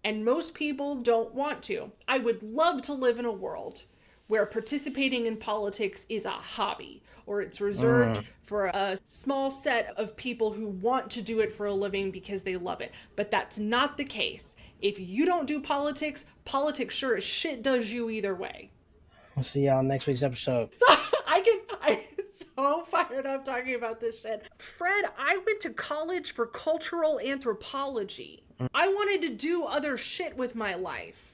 And most people don't want to. I would love to live in a world where participating in politics is a hobby or it's reserved for a small set of people who want to do it for a living because they love it. But that's not the case. If you don't do politics, politics sure as shit does you either way. We'll see y'all next week's episode. So I get so fired up talking about this shit. Fred, I went to college for cultural anthropology. I wanted to do other shit with my life.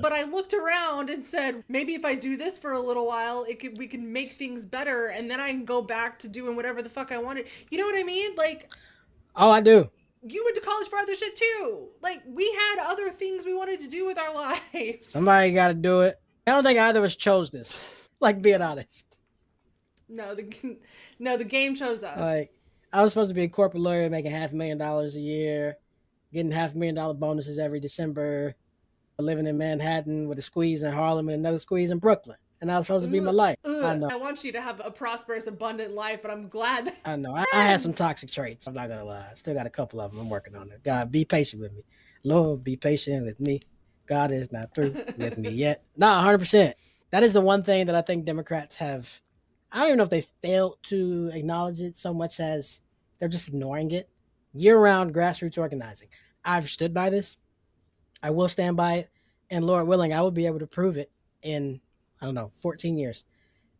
But I looked around and said, maybe if I do this for a little while, we can make things better, and then I can go back to doing whatever the fuck I wanted. You know what I mean? Like, Oh, I do. you went to college for other shit too. Like, we had other things we wanted to do with our lives. Somebody got to do it. I don't think either of us chose this. Like, being honest. No, the game chose us. Like, I was supposed to be a corporate lawyer making $500,000 a year, getting $500,000 bonuses every December, living in Manhattan with a squeeze in Harlem and another squeeze in Brooklyn. And that was supposed to be my life. I know. I want you to have a prosperous, abundant life, but I'm glad that I know. I had some toxic traits. I'm not going to lie. I still got a couple of them. I'm working on it. God, be patient with me. Lord, be patient with me. God is not through with me yet. No, 100%. That is the one thing that I think Democrats have. I don't even know if they failed to acknowledge it so much as they're just ignoring it. Year-round grassroots organizing. I've stood by this. I will stand by it. And Lord willing, I will be able to prove it in, I don't know, 14 years.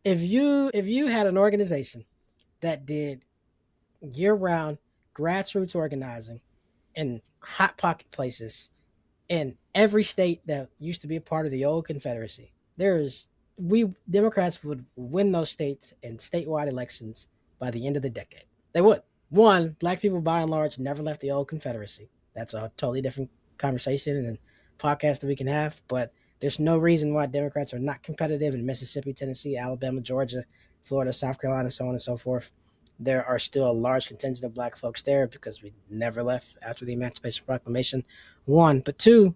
If you had an organization that did year-round grassroots organizing in hot pocket places in every state that used to be a part of the old Confederacy, we Democrats would win those states in statewide elections by the end of the decade. They would. One, black people by and large never left the old Confederacy. That's a totally different conversation and podcast that we can have, but there's no reason why Democrats are not competitive in Mississippi, Tennessee, Alabama, Georgia, Florida, South Carolina, so on and so forth. there are still a large contingent of black folks there because we never left after the Emancipation Proclamation. One, but two,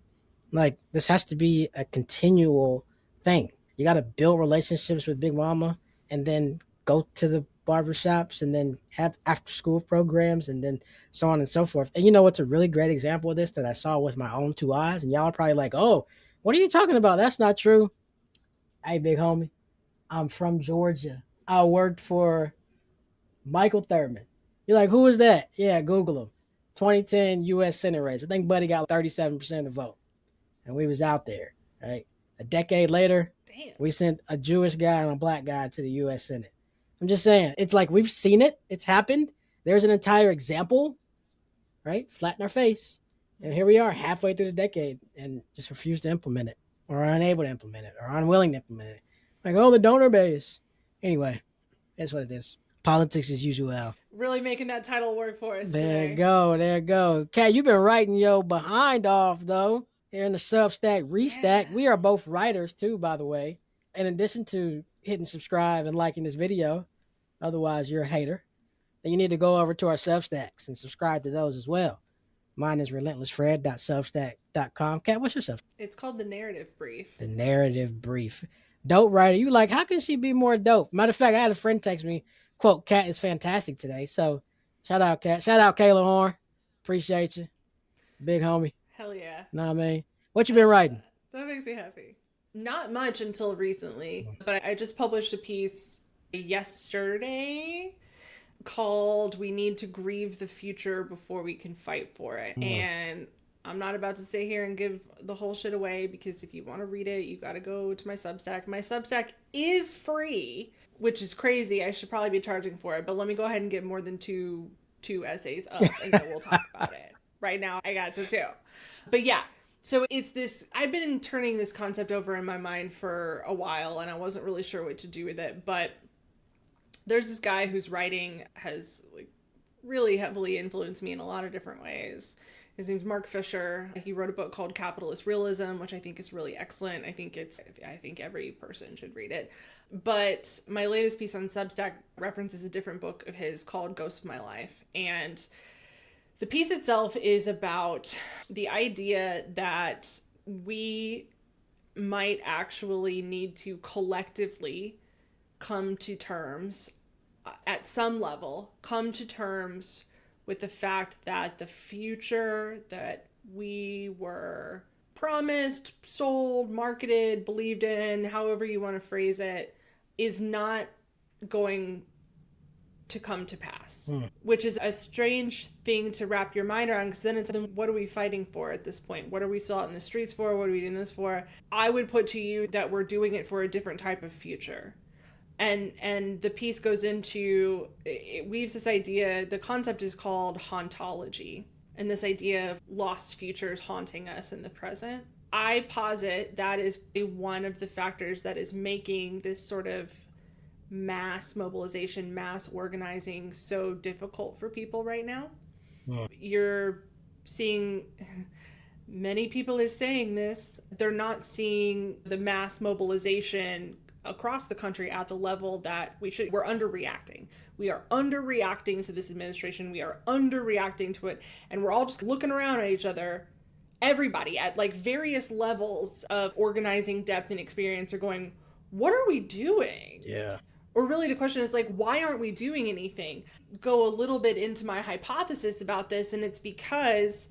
like this has to be a continual thing. You got to build relationships with Big Mama and then go to the barbershops and then have after school programs and then so on and so forth. And you know what's a really great example of this that I saw with my own two eyes? And y'all are probably like, oh, what are you talking about? That's not true. Hey, big homie, I'm from Georgia. I worked for Michael Thurman. You're like, who is that? Yeah, Google him. 2010 U.S. Senate race. I think Buddy got 37% of the vote. And we was out there, right? A decade later, Damn. we sent a Jewish guy and a black guy to the U.S. Senate. I'm just saying, it's like we've seen it. It's happened. There's an entire example, right? Flatten our face. And here we are halfway through the decade and just refuse to implement it or are unable to implement it or unwilling to implement it. Like, oh, the donor base. Anyway, that's what it is. Politics as usual. Really making that title work for us There today. you go. There you go. Kat, you've been writing your behind off, though. Here in the Substack Restack. Yeah. We are both writers, too, by the way. In addition to hitting subscribe and liking this video, otherwise you're a hater, then you need to go over to our Substacks and subscribe to those as well. Mine is relentlessfred.substack.com. Kat, what's your Substack? It's called The Narrative Brief. The Narrative Brief. Dope writer. You like, how can she be more dope? Matter of fact, I had a friend text me, quote, Kat is fantastic today. So shout out, Kat. Shout out, Kayla Horn. Appreciate you. Big homie. Hell yeah. Know what I mean? What you been writing? That makes me happy. Not much until recently, but I just published a piece yesterday called We Need to Grieve the Future Before We Can Fight for It. And I'm not about to sit here and give the whole shit away because if you want to read it, you got to go to my Substack. My Substack is free, which is crazy. I should probably be charging for it, but let me go ahead and get more than two essays up and then we'll talk about it. Right now, I got the two. But yeah, so it's this, I've been turning this concept over in my mind for a while and I wasn't really sure what to do with it, but there's this guy whose writing has like really heavily influenced me in a lot of different ways. His name's Mark Fisher. He wrote a book called Capitalist Realism, which I think is really excellent. I think every person should read it. But my latest piece on Substack references a different book of his called Ghost of My Life. And the piece itself is about the idea that we might actually need to collectively come to terms, at some level, come to terms with the fact that the future that we were promised, sold, marketed, believed in, however you want to phrase it, is not going to come to pass, which is a strange thing to wrap your mind around because then it's, what are we fighting for at this point? What are we still out in the streets for? What are we doing this for? I would put to you that we're doing it for a different type of future. And the piece goes into, it weaves this idea, the concept is called hauntology, and this idea of lost futures haunting us in the present. I posit that is one of the factors that is making this sort of mass mobilization, mass organizing so difficult for people right now. You're seeing, many people are saying this, they're not seeing the mass mobilization across the country at the level that we should. We're underreacting. We are underreacting to this administration. We are underreacting to it. And we're all just looking around at each other. Everybody at like various levels of organizing depth and experience are going, what are we doing? Yeah. Or really the question is like, why aren't we doing anything? Go a little bit into my hypothesis about this, and it's because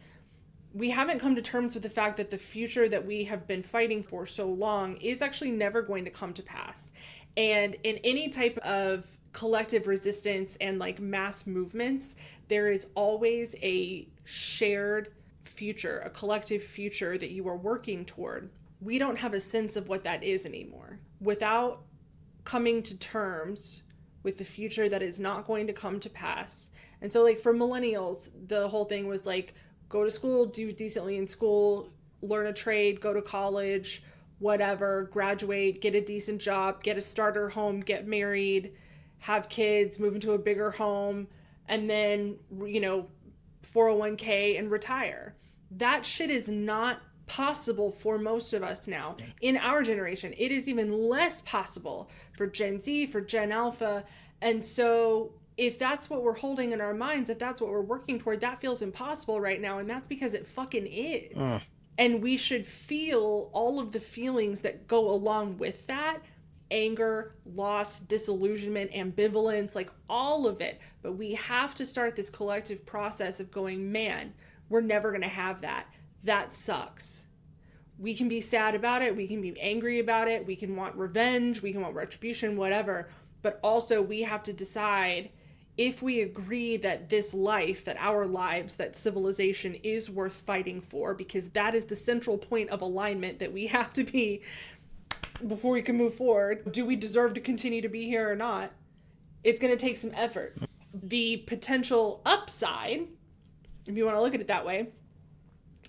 we haven't come to terms with the fact that the future that we have been fighting for so long is actually never going to come to pass. And in any type of collective resistance and like mass movements, there is always a shared future, a collective future that you are working toward. We don't have a sense of what that is anymore. Without coming to terms with the future that is not going to come to pass. And so like for millennials, the whole thing was like, go to school, do decently in school, learn a trade, go to college, whatever, graduate, get a decent job, get a starter home, get married, have kids, move into a bigger home, and then, 401k and retire. That shit is not possible for most of us now. In our generation, it is even less possible for Gen Z, for Gen Alpha. And so if that's what we're holding in our minds, if that's what we're working toward, that feels impossible right now. And that's because it fucking is. And we should feel all of the feelings that go along with that: anger, loss, disillusionment, ambivalence, like all of it. But we have to start this collective process of going, man, we're never going to have that. That sucks. We can be sad about it. We can be angry about it. We can want revenge. We can want retribution, whatever. But also, we have to decide if we agree that this life, that our lives, that civilization is worth fighting for, because that is the central point of alignment that we have to be before we can move forward. Do we deserve to continue to be here or not? It's going to take some effort. The potential upside, if you want to look at it that way,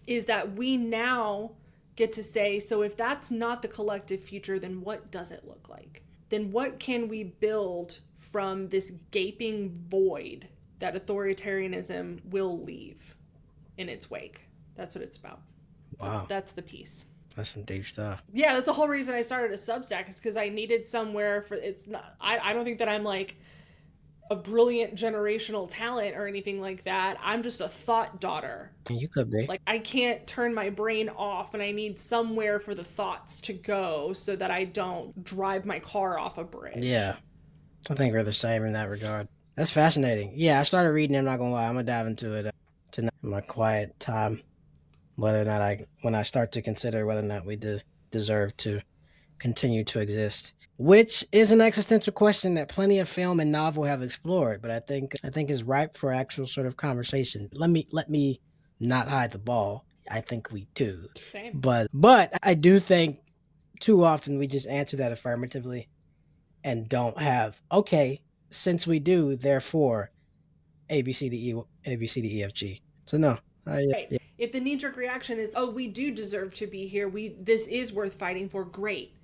is that we now get to say, so if that's not the collective future, then what does it look like? Then what can we build from this gaping void that authoritarianism will leave in its wake? That's what it's about. Wow. That's the piece. That's some deep stuff. Yeah, that's the whole reason I started a Substack, is because I needed somewhere for, it's not, I don't think that I'm like a brilliant generational talent or anything like that. I'm just a thought daughter. You could be. Like, I can't turn my brain off, and I need somewhere for the thoughts to go so that I don't drive my car off a bridge. Yeah. I think we're the same in that regard. That's fascinating. Yeah, I started reading it, I'm not going to lie. I'm going to dive into it tonight in my quiet time. Whether or not when I start to consider whether or not we deserve to continue to exist. Which is an existential question that plenty of film and novel have explored, but I think is ripe for actual sort of conversation. Let me not hide the ball. I think we do. Same. But I do think too often we just answer that affirmatively and don't have, okay, since we do, therefore A B C D E F G. So no. Right. Yeah. If the knee-jerk reaction is, oh, we do deserve to be here, this is worth fighting for, great.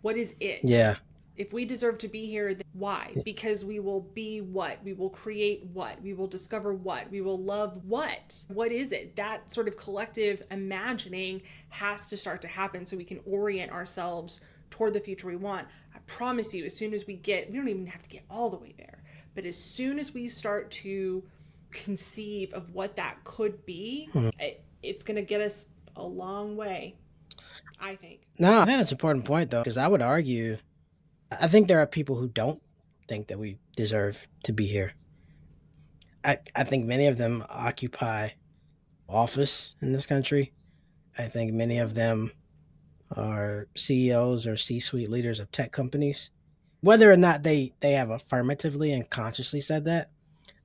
What is it? Yeah. If we deserve to be here, then why? Because we will be what? We will create what? We will discover what? We will love what? What is it? That sort of collective imagining has to start to happen so we can orient ourselves toward the future we want. I promise you, as soon as we don't even have to get all the way there, but as soon as we start to conceive of what that could be, it's going to get us a long way, I think. No, I think that's an important point, though, because I would argue, I think there are people who don't think that we deserve to be here. I think many of them occupy office in this country. I think many of them are CEOs or C-suite leaders of tech companies. Whether or not they have affirmatively and consciously said that,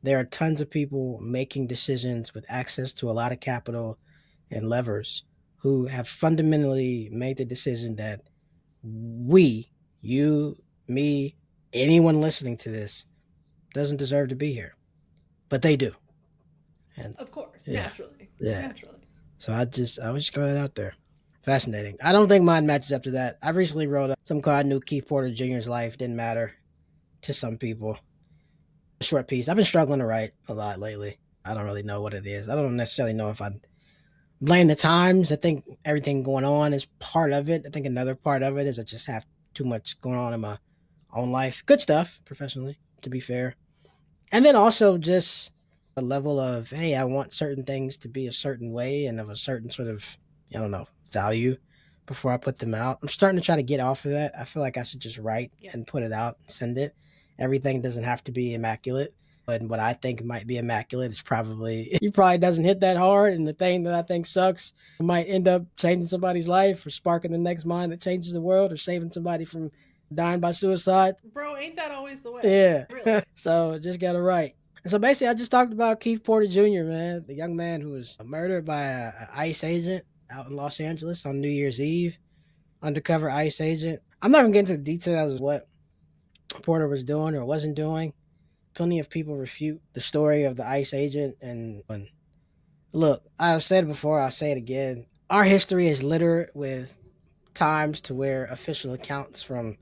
there are tons of people making decisions with access to a lot of capital and levers who have fundamentally made the decision that we, you, me, anyone listening to this doesn't deserve to be here. But they do. And of course, naturally. Yeah. Naturally. So I was just throwing it out there. Fascinating. I don't think mine matches up to that. I recently wrote some kind of new Keith Porter Jr.'s life didn't matter to some people. Short piece. I've been struggling to write a lot lately. I don't really know what it is. I don't necessarily know if I blame the times. I think everything going on is part of it. I think another part of it is I just have too much going on in my own life. Good stuff, professionally, to be fair. And then also just a level of, hey, I want certain things to be a certain way and of a certain sort of, I don't know, value before I put them out. I'm starting to try to get off of that. I feel like I should just write and put it out and send it. Everything doesn't have to be immaculate, but what I think might be immaculate is probably doesn't hit that hard, and the thing that I think sucks might end up changing somebody's life or sparking the next mind that changes the world or saving somebody from dying by suicide. Bro, ain't that always the way? Yeah. Really? So just got to write. And so basically I just talked about Keith Porter Jr., man, the young man who was murdered by an ICE agent out in Los Angeles on New Year's Eve, undercover ICE agent. I'm not going to get into the details of what Porter was doing or wasn't doing. Plenty of people refute the story of the ICE agent. And look, I've said it before, I'll say it again. Our history is littered with times to where official accounts from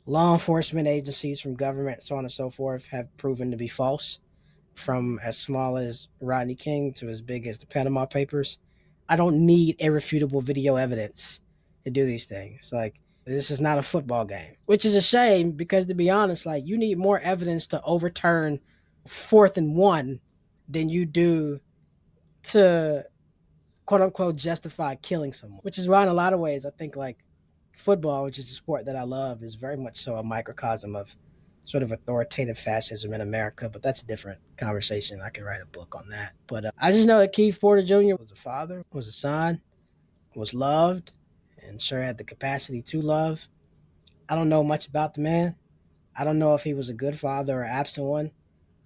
law enforcement agencies, from government, so on and so forth, have proven to be false. From as small as Rodney King to as big as the Panama Papers. I don't need irrefutable video evidence to do these things. Like, this is not a football game, which is a shame because, to be honest, like, you need more evidence to overturn 4th and 1 than you do to quote unquote justify killing someone. Which is why in a lot of ways I think like football, which is a sport that I love, is very much so a microcosm of sort of authoritative fascism in America, but that's a different conversation. I could write a book on that. But I just know that Keith Porter Jr. was a father, was a son, was loved, and sure had the capacity to love. I don't know much about the man. I don't know if he was a good father or absent one.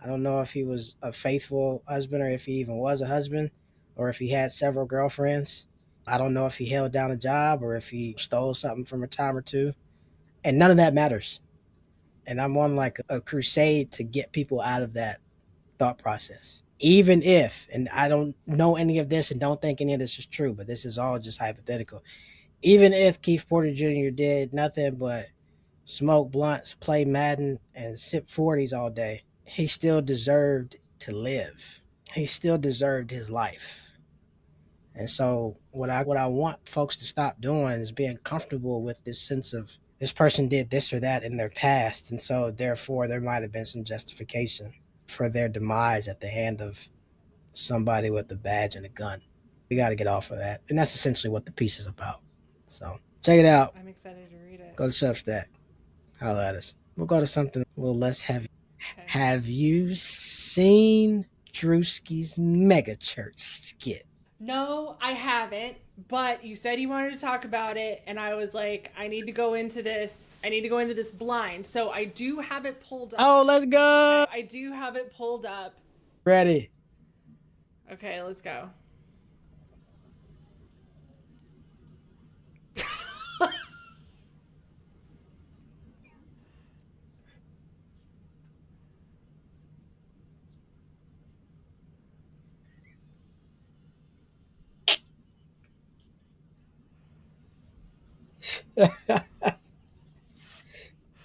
I don't know if he was a faithful husband or if he even was a husband or if he had several girlfriends. I don't know if he held down a job or if he stole something from a time or two. And none of that matters. And I'm on like a crusade to get people out of that thought process. Even if, and I don't know any of this and don't think any of this is true, but this is all just hypothetical. Even if Keith Porter Jr. did nothing but smoke blunts, play Madden, and sip 40s all day, he still deserved to live. He still deserved his life. And so what I want folks to stop doing is being comfortable with this sense of this person did this or that in their past, and so therefore there might have been some justification for their demise at the hand of somebody with a badge and a gun. We got to get off of that, and that's essentially what the piece is about. So check it out. I'm excited to read it. Go to Substack. Holla at us. We'll go to something a little less heavy. Okay. Have you seen Druski's megachurch skit? No, I haven't, but you said you wanted to talk about it, and I was like, I need to go into this blind. So I do have it pulled up. Oh, let's go. Okay, I do have it pulled up. Ready. Okay, let's go.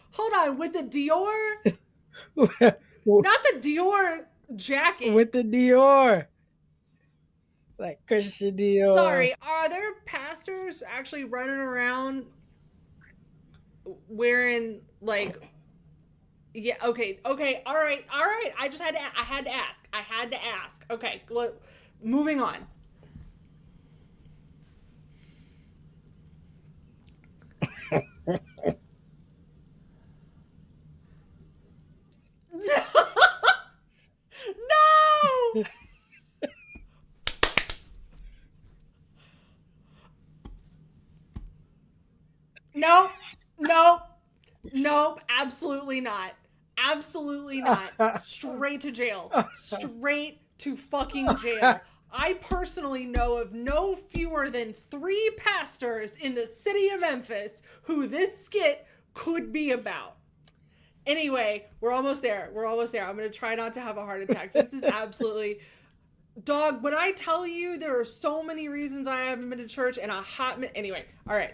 Hold on, with the Dior? Not the Dior jacket. With the Dior. Like Christian Dior. Sorry, are there pastors actually running around wearing like yeah, okay, all right. I had to ask. Okay, moving on. No! Nope, absolutely not. Absolutely not. Straight to jail. Straight to fucking jail. I personally know of no fewer than 3 pastors in the city of Memphis who this skit could be about. Anyway, we're almost there. I'm going to try not to have a heart attack. This is absolutely... Dog, when I tell you there are so many reasons I haven't been to church in a hot minute... Anyway, all right.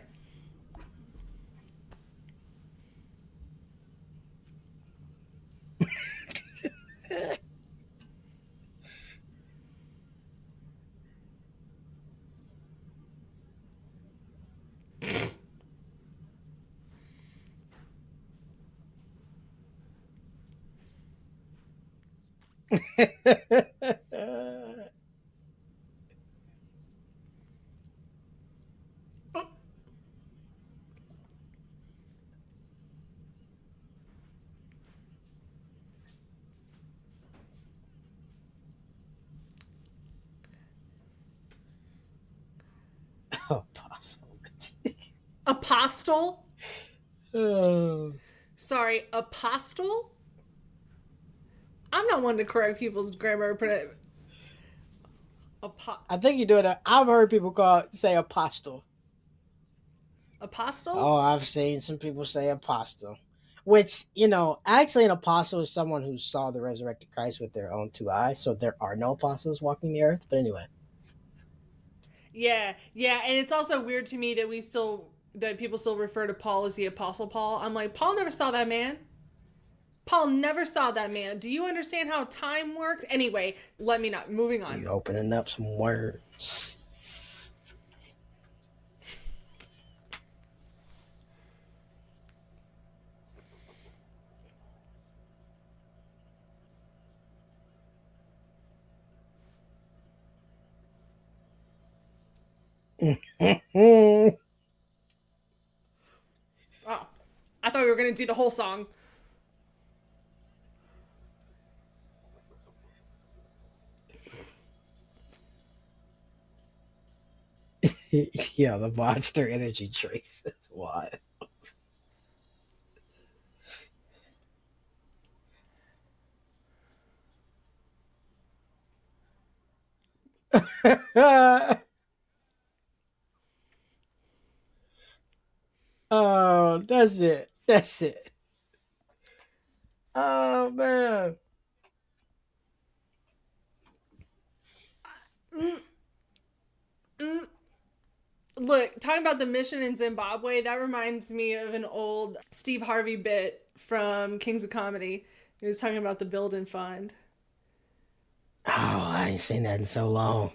Apostle? Oh. Sorry, apostle? I'm not one to correct people's grammar, but I think you're doing that. I've heard people say apostle. Apostle? Oh, I've seen some people say apostle. Which, actually an apostle is someone who saw the resurrected Christ with their own 2 eyes. So there are no apostles walking the earth. But anyway. Yeah. And it's also weird to me that people still refer to Paul as the Apostle Paul. I'm like, Paul never saw that man. Do you understand how time works? Anyway, let me not. Moving on. You're opening up some words. Oh, Oh, I thought we were gonna do the whole song. yeah, the monster energy trace. That's why. Oh, that's it. That's it. Oh man. Mm, mm. Look, talking about the mission in Zimbabwe, that reminds me of an old Steve Harvey bit from Kings of Comedy. He was talking about the building fund. Oh, I ain't seen that in so long.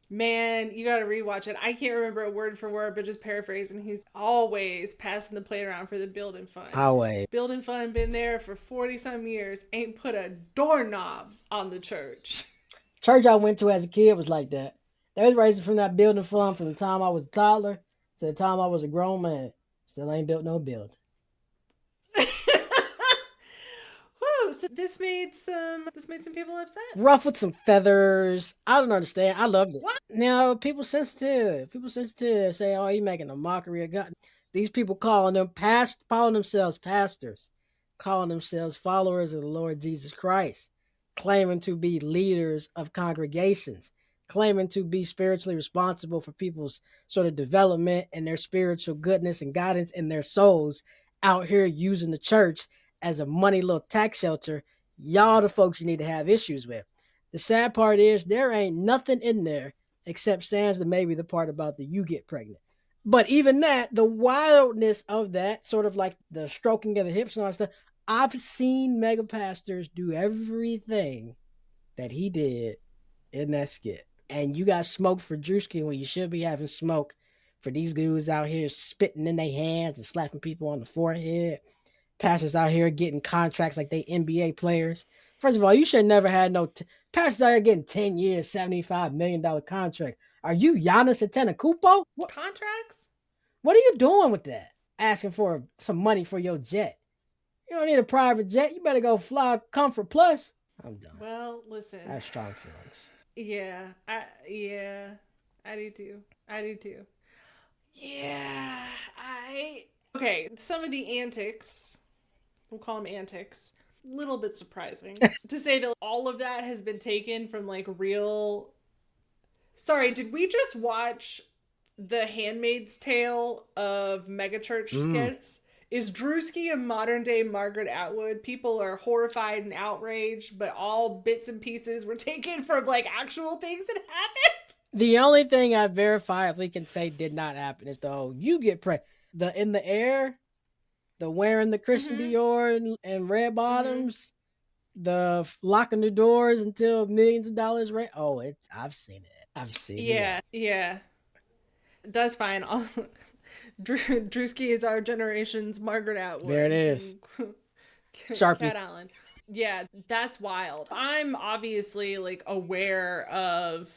Man, you gotta rewatch it. I can't remember it word for word, but just paraphrasing, he's always passing the plate around for the building fund. Always. Building fund been there for 40 some years, ain't put a doorknob on the church. Church I went to as a kid was like that. They was raising from that building fund from the time I was a toddler to the time I was a grown man. Still ain't built no building. Woo, so this made some people upset. Ruffled some feathers. I don't understand. I loved it. What? Now people sensitive. People sensitive say, "Oh, you making a mockery of God." These people calling themselves pastors, calling themselves followers of the Lord Jesus Christ, claiming to be leaders of congregations, claiming to be spiritually responsible for people's sort of development and their spiritual goodness and guidance in their souls, out here using the church as a money little tax shelter. Y'all the folks you need to have issues with. The sad part is there ain't nothing in there except sans the maybe the part about the you get pregnant. But even that, the wildness of that, sort of like the stroking of the hips and all that stuff, I've seen mega pastors do everything that he did in that skit. And you got smoke for Druski when you should be having smoke for these dudes out here spitting in their hands and slapping people on the forehead. Pastors out here getting contracts like they NBA players. First of all, you should never had pastors out here getting 10 years, $75 million contract. Are you Giannis Antetokounmpo? Contracts? What are you doing with that? Asking for some money for your jet. You don't need a private jet. You better go fly Comfort Plus. I'm done. Well, listen. I have strong feelings. Yeah, I do too. I do too. Yeah, I okay. Some of the antics, we'll call them antics, little bit surprising to say that all of that has been taken from like real. Sorry, did we just watch The Handmaid's Tale of megachurch skits? Is Druski a modern day Margaret Atwood? People are horrified and outraged, but all bits and pieces were taken from like actual things that happened. The only thing I verifiably can say did not happen is the whole you get the in the air, the wearing the Christian Dior and red bottoms, the locking the doors until millions of dollars rent. Oh, I've seen it. I've seen it. Yeah. That's fine. Druski is our generation's Margaret Atwood. There it is. Sharpie. Cat Allen. Yeah, that's wild. I'm obviously like aware of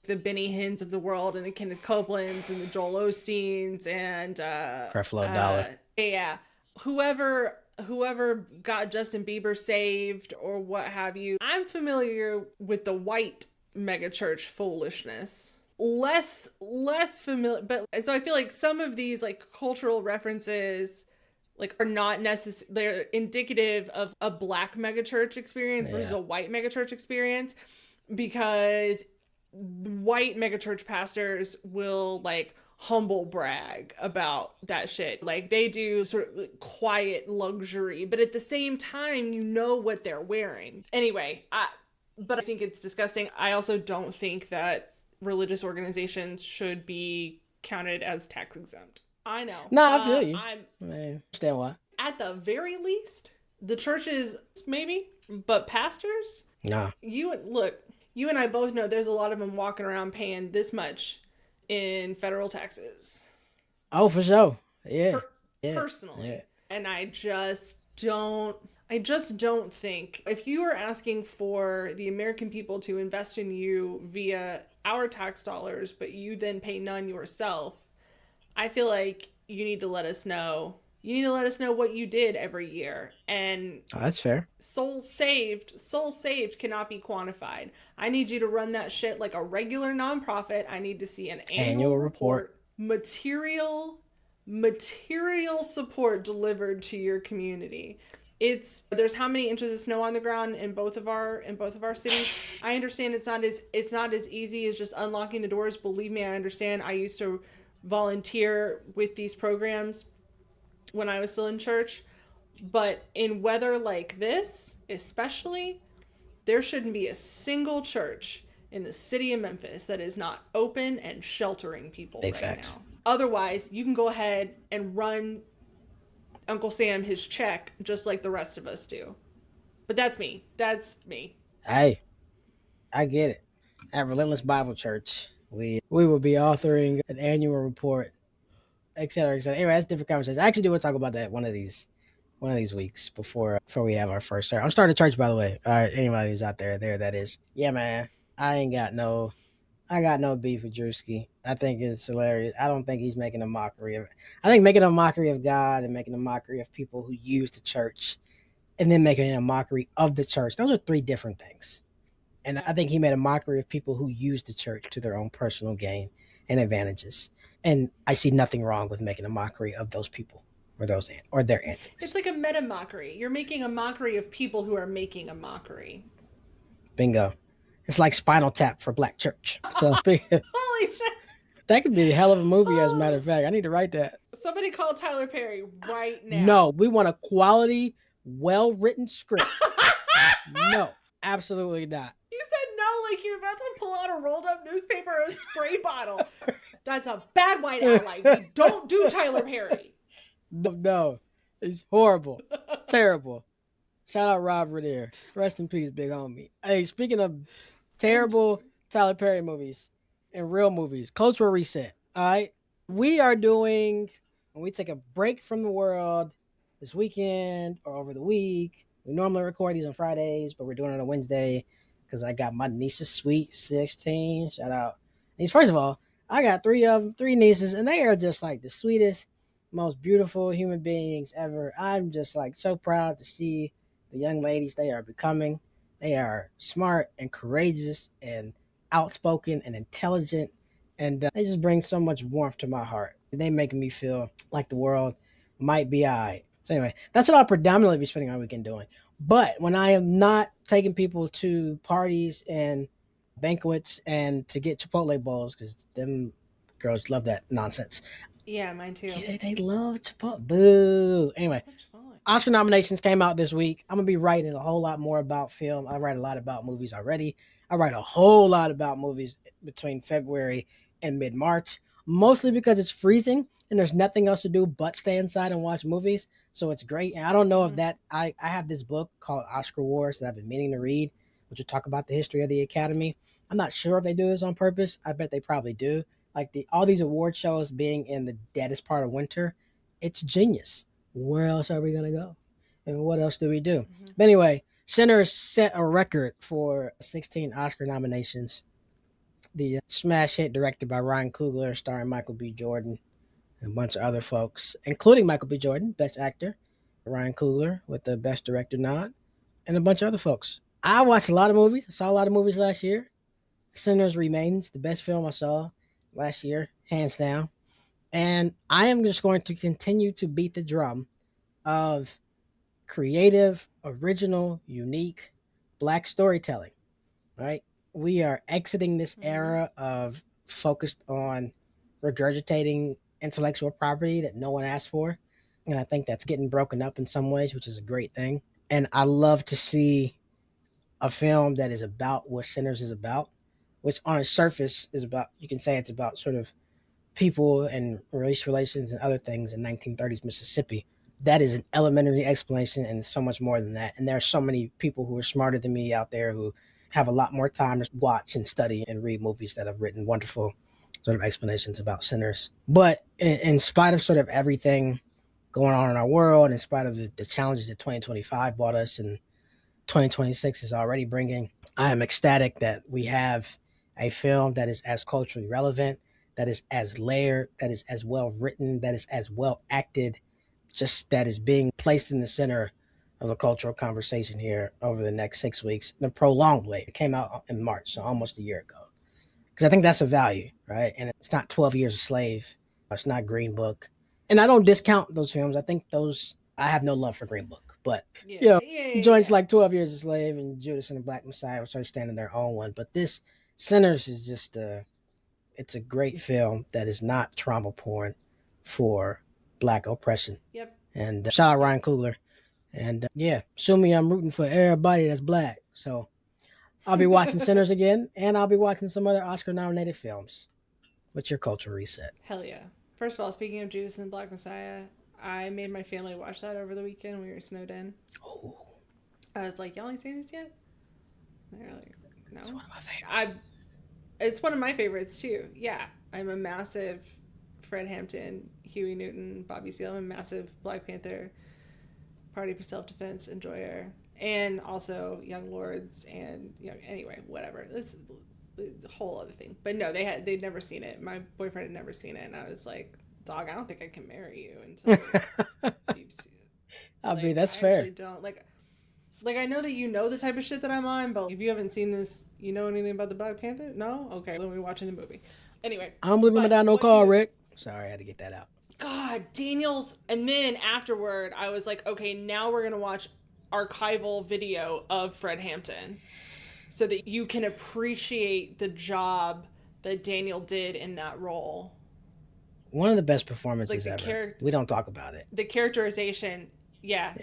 the Benny Hinns of the world and the Kenneth Copelands and the Joel Osteens and Creflo Dollar. Yeah. Whoever got Justin Bieber saved or what have you. I'm familiar with the white megachurch foolishness. Less familiar, but so I feel like some of these like cultural references like are not necessary. They're indicative of a black megachurch experience versus a white megachurch experience, because white megachurch pastors will like humble brag about that shit. Like they do sort of like quiet luxury, but at the same time, you know what they're wearing. Anyway, but I think it's disgusting. I also don't think that religious organizations should be counted as tax exempt. I know. No, I feel you. I understand why. At the very least, the churches maybe, but pastors? Nah. You and I both know there's a lot of them walking around paying this much in federal taxes. Oh, for sure. Yeah. Personally. Yeah. And I just don't. I just don't think if you are asking for the American people to invest in you via our tax dollars, but you then pay none yourself, I feel like you need to let us know. You need to let us know what you did every year. And Oh, that's fair. soul saved cannot be quantified. I need you to run that shit like a regular nonprofit. I need to see an annual Annual report. report, material support delivered to your community. It's there's how many inches of snow on the ground in both of our cities. I understand it's not as easy as just unlocking the doors. Believe me, I understand. I used to volunteer with these programs when I was still in church. But in weather like this, especially, there shouldn't be a single church in the city of Memphis that is not open and sheltering people Big right facts. now. Otherwise, you can go ahead and run Uncle Sam his check just like the rest of us do. But that's me. That's me. Hey, I get it. At Relentless Bible Church, we will be authoring an annual report, et cetera, et cetera. Anyway, that's a different conversation. I actually do want to talk about that one of these weeks before we have our first service. I'm starting a church, by the way. All right, anybody who's out there that is. Yeah, man. I got no beef with Druski. I think it's hilarious. I don't think he's making a mockery of it. I think making a mockery of God and making a mockery of people who use the church and then making a mockery of the church, those are three different things. And Yeah. I think he made a mockery of people who use the church to their own personal gain and advantages. And I see nothing wrong with making a mockery of those people or their It's antics. like a meta mockery. You're making a mockery of people who are making a mockery. Bingo. It's like Spinal Tap for Black Church. So Holy shit. that could be a hell of a movie, as a matter Oh, of fact. I need to write that. somebody call Tyler Perry right No, now. we want a quality, well written script. No, absolutely not. You said no like you're about to pull out a rolled up newspaper or a spray bottle. That's a bad white ally. We don't do Tyler Perry. No, it's horrible, terrible. Shout out Rob Renier. Rest in peace, big homie. Hey, speaking of terrible Tyler Perry movies and real movies, cultural reset. All right, we are doing when we take a break from the world this weekend or over the week. We normally record these on Fridays, but we're doing it on a Wednesday because I got my niece's sweet 16. Shout out. These first of all, I got three nieces, and they are just like the sweetest, most beautiful human beings ever. I'm just like so proud to see the young ladies they are becoming. They are smart and courageous and outspoken and intelligent, and they just bring so much warmth to my heart. They make me feel like the world might be alright. So anyway, that's what I'll predominantly be spending my weekend doing. But when I am not taking people to parties and banquets and to get Chipotle bowls, because them girls love that nonsense. Yeah, mine too. They love Chipotle. Boo. Anyway, Oscar nominations came out this week. I'm gonna be writing a whole lot more about film. I write a lot about movies already. I write a whole lot about movies between February and mid March, mostly because it's freezing and there's nothing else to do but stay inside and watch movies. So it's great. And I don't know if Mm-hmm. that I have this book called Oscar Wars that I've been meaning to read, which will talk about the history of the Academy. I'm not sure if they do this on purpose. I bet they probably do. Like all these award shows being in the deadest part of winter, it's genius. Where else are we gonna go? And what else do we do? Mm-hmm. But anyway, Sinners set a record for 16 Oscar nominations. The smash hit directed by Ryan Coogler, starring Michael B. Jordan and a bunch of other folks, including Michael B. Jordan, Best Actor, Ryan Coogler with the Best Director nod, and a bunch of other folks. I watched a lot of movies. I saw a lot of movies last year. Sinners remains the best film I saw last year, hands down. And I am just going to continue to beat the drum of creative, original, unique black storytelling, right? We are exiting this Mm-hmm. era of focused on regurgitating intellectual property that no one asked for. And I think that's getting broken up in some ways, which is a great thing. And I love to see a film that is about what Sinners is about, which on its surface is about, you can say it's about sort of people and race relations and other things in 1930s Mississippi. That is an elementary explanation and so much more than that. And there are so many people who are smarter than me out there who have a lot more time to watch and study and read movies that have written wonderful sort of explanations about sinners. But in spite of sort of everything going on in our world, in spite of the challenges that 2025 brought us and 2026 is already bringing. I am ecstatic that we have a film that is as culturally relevant, that is as layered, that is as well written, that is as well acted, just that is being placed in the center of a cultural conversation here over the next 6 weeks in a prolonged way. It came out in March, so almost a year ago. Because I think that's a value, right? And it's not 12 Years a Slave. It's not Green Book. And I don't discount those films. I think those, I have no love for Green Book. But, Yeah, you know, yeah, joints yeah. like 12 Years a Slave and Judas and the Black Messiah, which I stand in their own one. But this Sinners is just it's a great film that is not trauma porn for Black oppression. Yep. And shout out Ryan Coogler. And yeah, show me I'm rooting for everybody that's Black. So I'll be watching Sinners again, and I'll be watching some other Oscar-nominated films. What's your culture reset? Hell yeah. First of all, speaking of Judas and the Black Messiah, I made my family watch that over the weekend. We were snowed in. Oh, I was like, y'all ain't seen this yet? They're like, no. it's one of my favorites. It's one of my favorites too. Yeah, I'm a massive Fred Hampton, Huey Newton, Bobby Seale. I'm a massive Black Panther, Party for Self-Defense enjoyer, and also Young Lords and anyway, whatever. This the whole other thing. But no, they'd never seen it. My boyfriend had never seen it, and I was like, dog, I don't think I can marry you until you've seen it. I mean, that's fair. I don't like I know that you know the type of shit that I'm on, but if you haven't seen this, you know anything about the Black Panther? No? Okay, then we're watching the movie. Anyway. I'm leaving without no call, Rick. Sorry, I had to get that out. God, Daniels. And then afterward, I was like, okay, now we're going to watch archival video of Fred Hampton so that you can appreciate the job that Daniel did in that role. One of the best performances like ever. We don't talk about it. The characterization, yeah.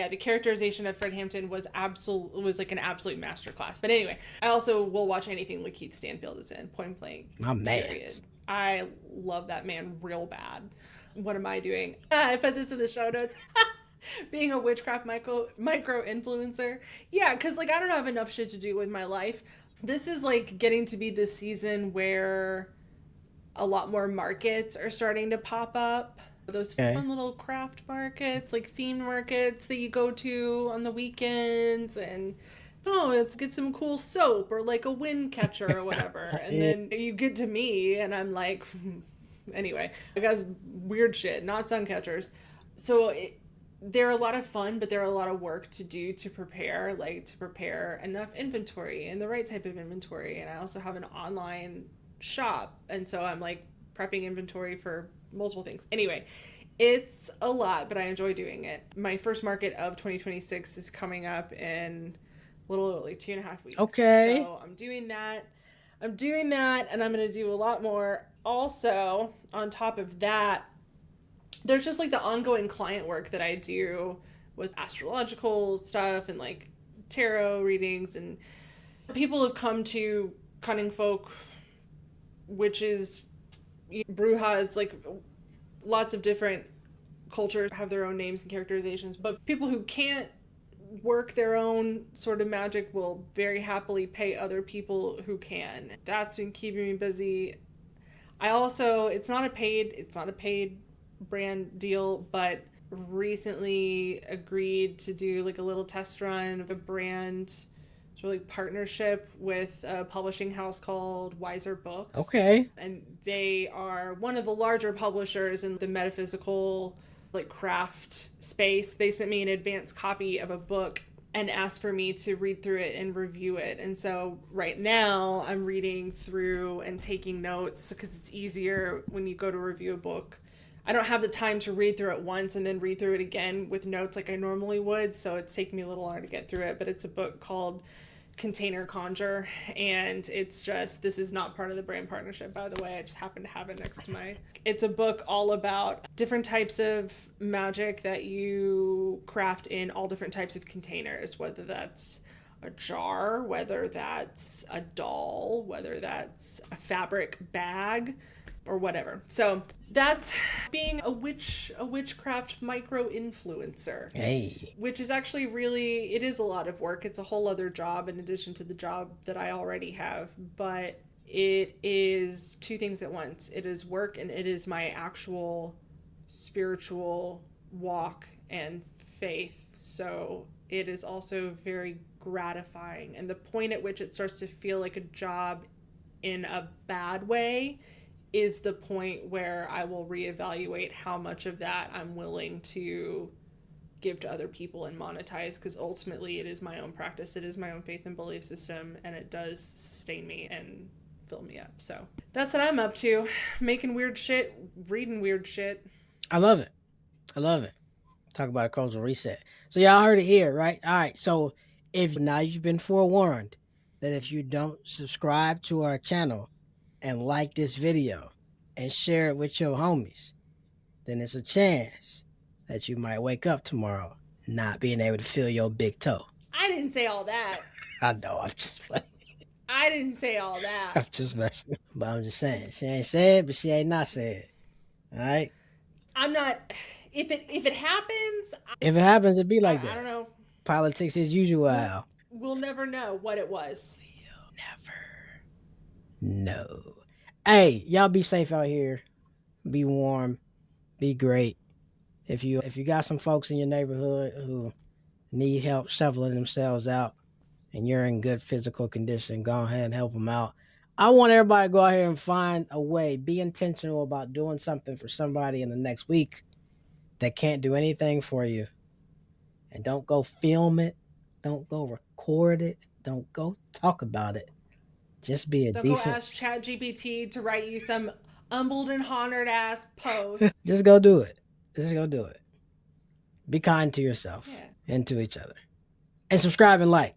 The characterization of Fred Hampton was like an absolute masterclass. But anyway, I also will watch anything Lakeith Stanfield is in, point blank. My man. Period. I love that man real bad. What am I doing? I put this in the show notes. Being a witchcraft micro influencer. Yeah, because like I don't have enough shit to do with my life. This is like getting to be the season where a lot more markets are starting to pop up. Those fun little craft markets, like themed markets that you go to on the weekends, and let's get some cool soap or like a wind catcher or whatever. And then you get to me and I'm like, anyway, I got weird shit, not sun catchers. So they're a lot of fun, but they're a lot of work to do to prepare enough inventory and the right type of inventory. And I also have an online shop. And so I'm like prepping inventory for multiple things. Anyway, it's a lot, but I enjoy doing it. My first market of 2026 is coming up in a little like 2.5 weeks. Okay. So I'm doing that, and I'm going to do a lot more. Also, on top of that, there's just like the ongoing client work that I do with astrological stuff and like tarot readings, and people have come to Cunning Folk, which is Brujas, like lots of different cultures have their own names and characterizations, but people who can't work their own sort of magic will very happily pay other people who can. That's been keeping me busy. I also, it's not a paid brand deal, but recently agreed to do like a little test run of a brand sort of like partnership with a publishing house called Wiser Books. Okay. And they are one of the larger publishers in the metaphysical like craft space. They sent me an advanced copy of a book and asked for me to read through it and review it. And so right now I'm reading through and taking notes because it's easier when you go to review a book. I don't have the time to read through it once and then read through it again with notes like I normally would, so it's taking me a little longer to get through it. But it's a book called Container Conjure, and it's just, this is not part of the brand partnership, by the way. I just happen to have it next to my... It's a book all about different types of magic that you craft in all different types of containers, whether that's a jar, whether that's a doll, whether that's a fabric bag, or whatever. So that's being a witchcraft micro influencer. Hey. Which is actually really, it is a lot of work. It's a whole other job in addition to the job that I already have. But it is two things at once. It is work and it is my actual spiritual walk and faith. So it is also very gratifying. And the point at which it starts to feel like a job in a bad way is the point where I will reevaluate how much of that I'm willing to give to other people and monetize, because ultimately it is my own practice, it is my own faith and belief system, and it does sustain me and fill me up. So that's what I'm up to, making weird shit, reading weird shit. I love it. I love it. Talk about a cultural reset. So y'all heard it here, right? All right. So if now you've been forewarned that if you don't subscribe to our channel and like this video and share it with your homies, then it's a chance that you might wake up tomorrow not being able to feel your big toe. I didn't say all that. I know, I'm just playing. I didn't say all that. I'm just messing. But I'm just saying, she ain't said, but she ain't not said. All right? I'm not. If it happens, If it happens, it be like that. I don't know. Politics as usual. We'll never know what it was. Never know. Hey, y'all be safe out here. Be warm. Be great. If you got some folks in your neighborhood who need help shoveling themselves out and you're in good physical condition, go ahead and help them out. I want everybody to go out here and find a way. Be intentional about doing something for somebody in the next week that can't do anything for you. And don't go film it. Don't go record it. Don't go talk about it. Just be a Don't decent. go ask ChatGPT to write you some humbled and honored ass post. Just go do it. Just go do it. Be kind to yourself and to each other. And subscribe and like.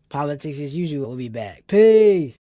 Politics as usual will be back. Peace.